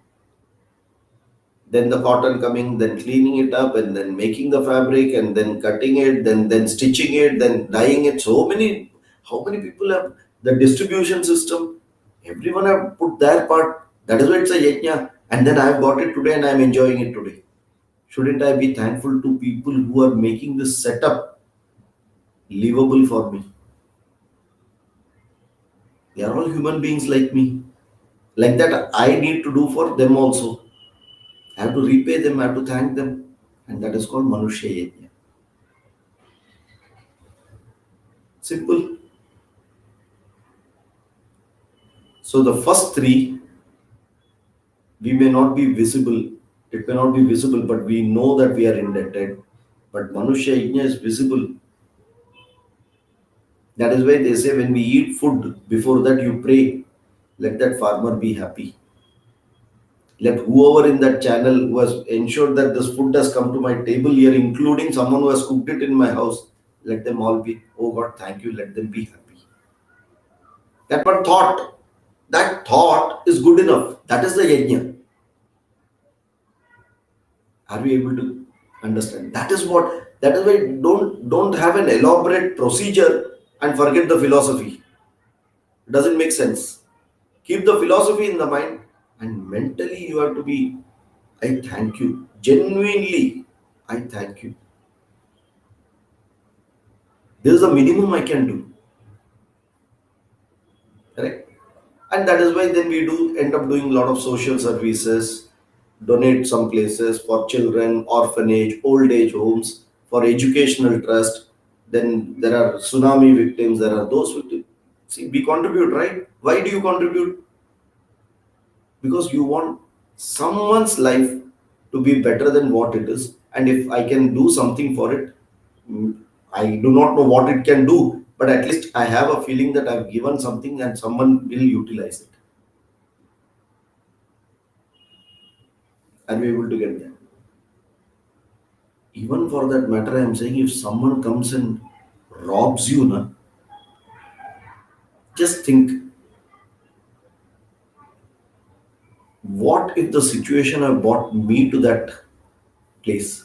[SPEAKER 1] then the cotton coming, then cleaning it up, and then making the fabric, and then cutting it, then stitching it, then dyeing it. So many, how many people have the distribution system? Everyone have put their part. That is why it's a yajna. And then I've got it today and I'm enjoying it today. Shouldn't I be thankful to people who are making this setup livable for me? They are all human beings like me. Like that, I need to do for them also. I have to repay them, I have to thank them. And that is called Manushya Yajna. Simple. So the first three, we may not be visible. It may not be visible, but we know that we are indebted. But Manushya Yajna is visible. That is why they say when we eat food, before that you pray, let that farmer be happy. Let whoever in that channel who has ensured that this food has come to my table here, including someone who has cooked it in my house, let them all be, oh God, thank you, let them be happy. That one thought, that thought is good enough. That is the yajna. Are we able to understand? That is why don't have an elaborate procedure and forget the philosophy. It doesn't make sense. Keep the philosophy in the mind and mentally you have to be, I thank you. Genuinely, I thank you. This is the minimum I can do. Correct? And that is why then we do end up doing a lot of social services, donate some places for children, orphanage, old age homes, for educational trust. Then there are tsunami victims, there are those victims. See, we contribute, right? Why do you contribute? Because you want someone's life to be better than what it is. And if I can do something for it, mm, I do not know what it can do, but at least I have a feeling that I've given something and someone will utilize it. Are we able to get that? Even for that matter, I'm saying if someone comes and robs you, na, just think, what if the situation have brought me to that place?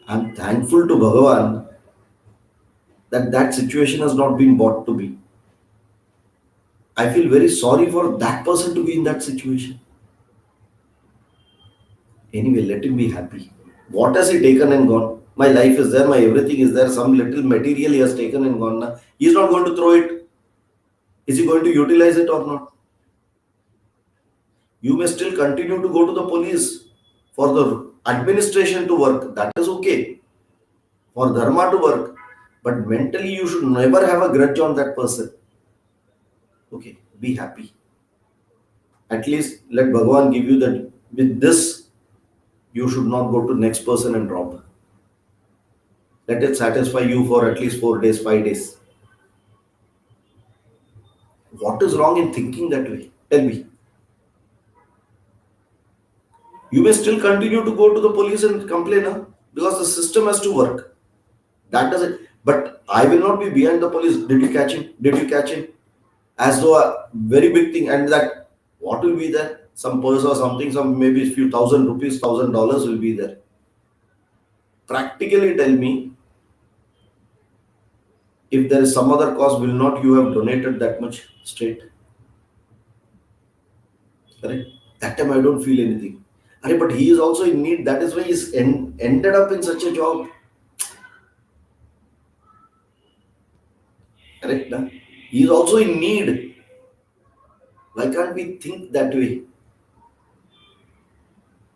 [SPEAKER 1] I'm thankful to Bhagavan that that situation has not been brought to me. I feel very sorry for that person to be in that situation. Anyway, let him be happy. What has he taken and gone? My life is there, my everything is there. Some little material he has taken and gone. Now he is not going to throw it. Is he going to utilize it or not? You may still continue to go to the police for the administration to work. That is okay. For dharma to work. But mentally, you should never have a grudge on that person. Okay, be happy. At least let Bhagavan give you that. With this, you should not go to next person and rob. Let it satisfy you for at least 4 days, 5 days. What is wrong in thinking that way? Tell me. You may still continue to go to the police and complain, huh? Because the system has to work. That does it. But I will not be behind the police. Did you catch him? Did you catch him? As though a very big thing, and that what will be there? Some purse or something, some maybe few thousand rupees, $1,000 will be there. Practically tell me, if there is some other cause, will not you have donated that much straight? Correct? That time I don't feel anything. Arey, but he is also in need. That is why he's ended up in such a job. Correct? Na? He is also in need. Why can't we think that way?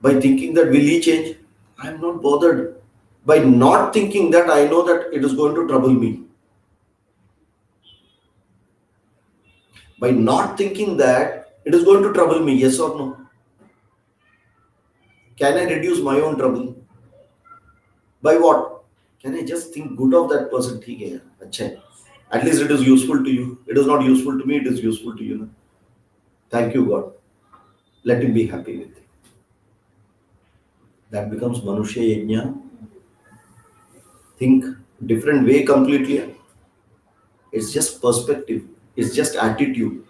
[SPEAKER 1] By thinking that will he change? I am not bothered. By not thinking that, I know that it is going to trouble me. By not thinking that it is going to trouble me, yes or no? Can I reduce my own trouble? By what? Can I just think good of that person? ठीक है यार, अच्छा है. At least it is useful to you. It is not useful to me, it is useful to you. Na? Thank you, God. Let him be happy with it. That becomes Manushya Yajna. Think different way completely. It's just perspective. It's just attitude.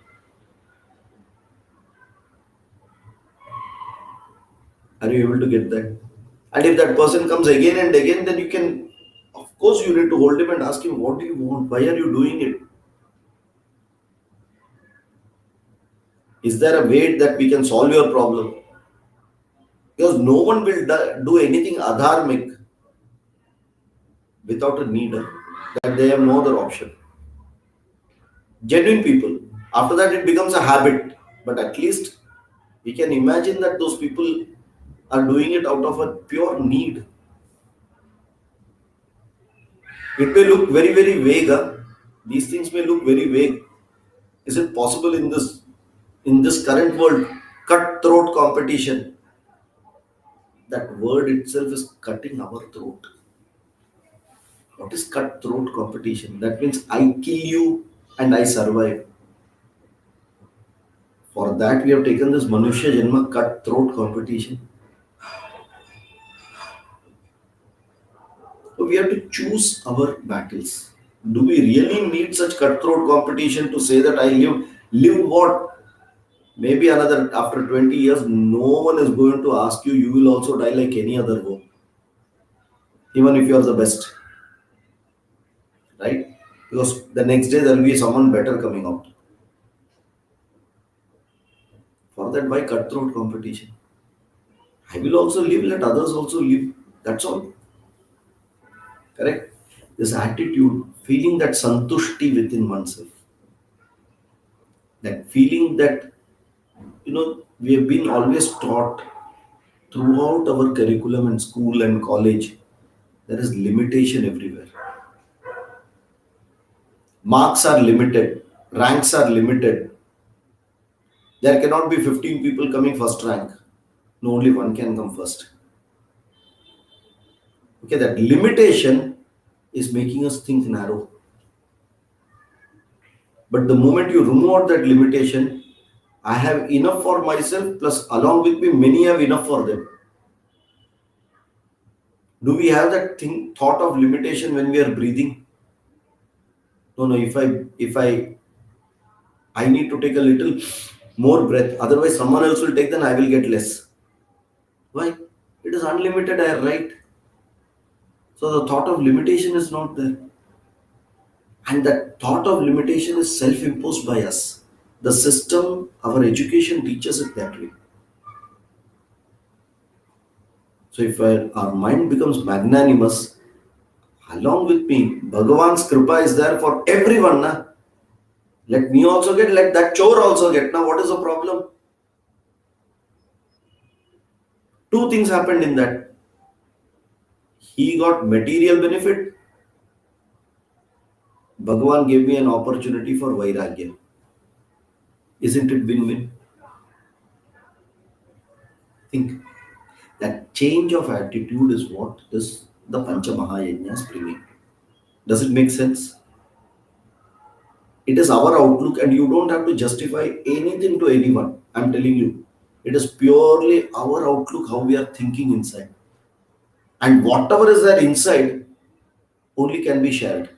[SPEAKER 1] Are you able to get that? And if that person comes again and again, then you can, of course, you need to hold him and ask him, what do you want? Why are you doing it? Is there a way that we can solve your problem? Because no one will do anything adharmic without a need, that they have no other option. Genuine people. After that, it becomes a habit. But at least we can imagine that those people are doing it out of a pure need. It may look very, very vague. Huh? These things may look very vague. Is it possible in this current world, cutthroat competition? That word itself is cutting our throat. What is cutthroat competition? That means I kill you and I survive. For that, we have taken this Manushya Janma cutthroat competition. So we have to choose our battles. Do we really need such cutthroat competition to say that I live what? Maybe another after 20 years, no one is going to ask you, you will also die like any other one. Even if you are the best. Right? Because the next day there will be someone better coming out. For that, why cutthroat competition? I will also live, let others also live. That's all. Correct? This attitude, feeling that santushti within oneself. That feeling that, we have been always taught throughout our curriculum in school and college, there is limitation everywhere. Marks are limited, ranks are limited. There cannot be 15 people coming first rank. No, only one can come first. Okay, that limitation is making us think narrow. But the moment you remove out that limitation, I have enough for myself, plus along with me, many have enough for them. Do we have that thought of limitation when we are breathing? No, if I need to take a little more breath, otherwise someone else will take, then I will get less. Why? It is unlimited air, right? So the thought of limitation is not there. And that thought of limitation is self-imposed by us. The system, our education teaches it that way. So if our mind becomes magnanimous, Along with me, Bhagavan's Kripa is there for everyone. Na? Let me also get, let that chore also get. Now, what is the problem? Two things happened in that. He got material benefit. Bhagavan gave me an opportunity for Vairagya. Isn't it win-win? Think that change of attitude is what this the Pancha Mahayajna is bringing. Does it make sense? It is our outlook, and you don't have to justify anything to anyone. I'm telling you, it is purely our outlook, how we are thinking inside. And whatever is there inside only can be shared.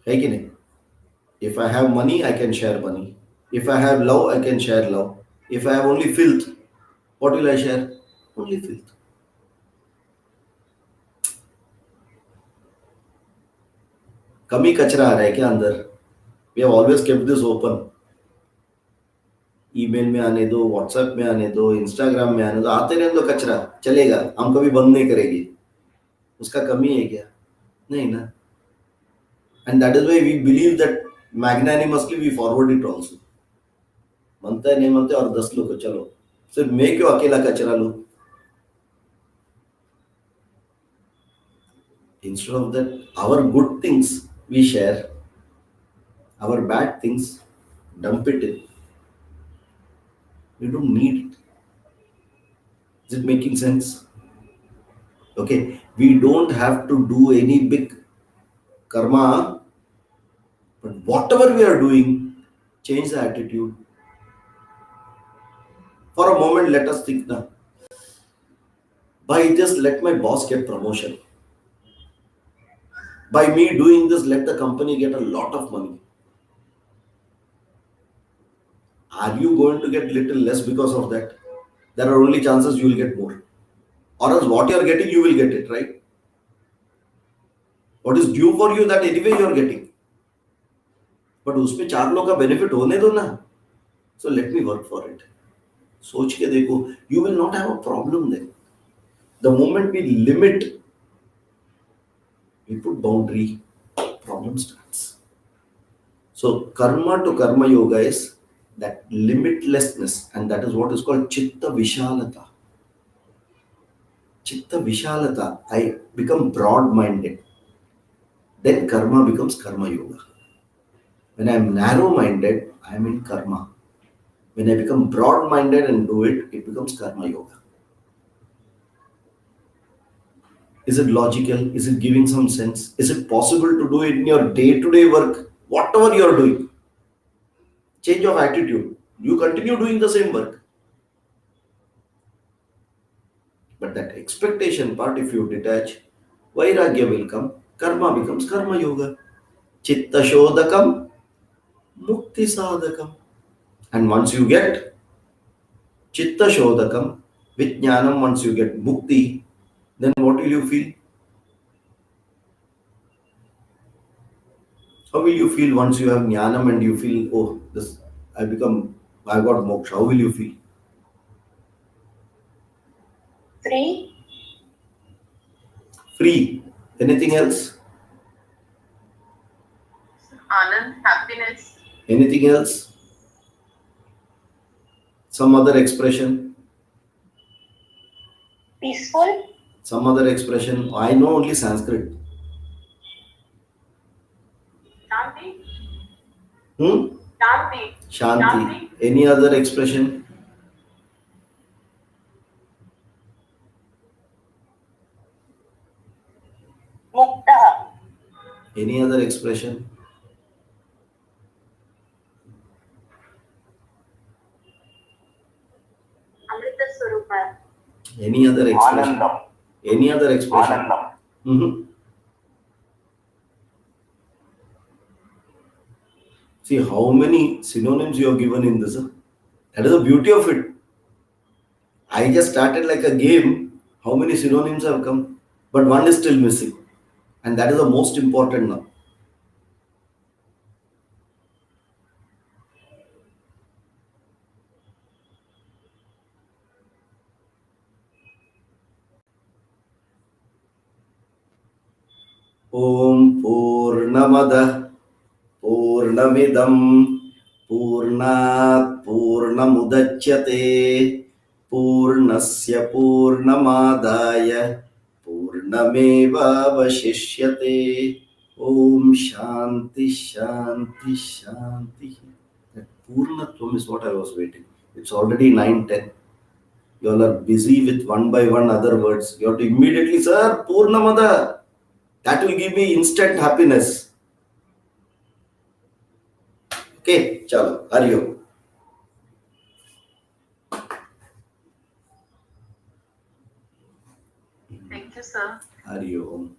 [SPEAKER 1] Right? Ki nahi? If I have money, I can share money. If I have love, I can share love. If I have only filth, what will I share? Only filth. कमी कचरा आ रहा है क्या अंदर? We have always kept this open. Email में आने दो, WhatsApp में आने दो, इंस्टाग्राम में आने दो, आते रहने दो कचरा, चलेगा, हम कभी बंद नहीं करेंगे. उसका कमी है क्या? नहीं ना. And that is why we believe that magnanimously we forward it also. मनता है नहीं मनते और 10 लोग को चलो, सिर्फ मैं क्यों अकेला कचरा लूं? Instead of that, our good things we share, our bad things dump it in. We don't need it. Is it making sense? Okay, we don't have to do any big karma, but whatever we are doing, change the attitude. For a moment, let us think now. By this, let my boss get promotion. By me doing this, let the company get a lot of money. Are you going to get little less because of that? There are only chances you will get more. Or else what you are getting, you will get it, right? What is due for you, that anyway you are getting. But उसमें 4 लोग का benefit होने दो ना. So let me work for it. सोच के देखो, you will not have a problem then. The moment we limit, we put boundary, problem starts. So karma to karma yoga is that limitlessness, and that is what is called chitta vishalata. Chitta vishalata, I become broad-minded. Then karma becomes karma yoga. When I am narrow-minded, I am in karma. When I become broad-minded and do it, it becomes karma yoga. Is it logical? Is it giving some sense? Is it possible to do it in your day-to-day work? Whatever you are doing, change of attitude. You continue doing the same work. But that expectation part, if you detach, vairagya will come, karma becomes karma yoga. Chitta shodakam, mukti sadhakam. And once you get chitta shodakam, with jnanam, once you get mukti, then what will you feel? How will you feel once you have jnanam and you feel, oh, this I got moksha? How will you feel?
[SPEAKER 2] Free.
[SPEAKER 1] Free. Anything else?
[SPEAKER 2] Anand, happiness.
[SPEAKER 1] Anything else? Some other expression?
[SPEAKER 2] Peaceful.
[SPEAKER 1] Some other expression? I know only Sanskrit.
[SPEAKER 2] Shanti.
[SPEAKER 1] Hmm?
[SPEAKER 2] Shanti.
[SPEAKER 1] Shanti. Any other expression?
[SPEAKER 2] Mukta.
[SPEAKER 1] Any other expression?
[SPEAKER 2] Amrita Swarupa.
[SPEAKER 1] Any other expression?
[SPEAKER 2] Anandam.
[SPEAKER 1] Any other expression?
[SPEAKER 2] Anandam.
[SPEAKER 1] Mhm. See how many synonyms you have given in this. Huh? That is the beauty of it. I just started like a game. How many synonyms have come? But one is still missing. And that is the most important now. Om Purnamada Purnamidam Purnat Purnamudachyate Purnasya Purnamadaya Purnameva Vashishyate. Om Shanti Shanti Shanti. That Purnatvam is what I was waiting. It's already 9:10. You all are busy with one by one other words. You have to immediately, sir, Purnamada. That will give me instant happiness. Okay, chalo, Hari Om.
[SPEAKER 2] Thank you, sir.
[SPEAKER 1] Hari Om.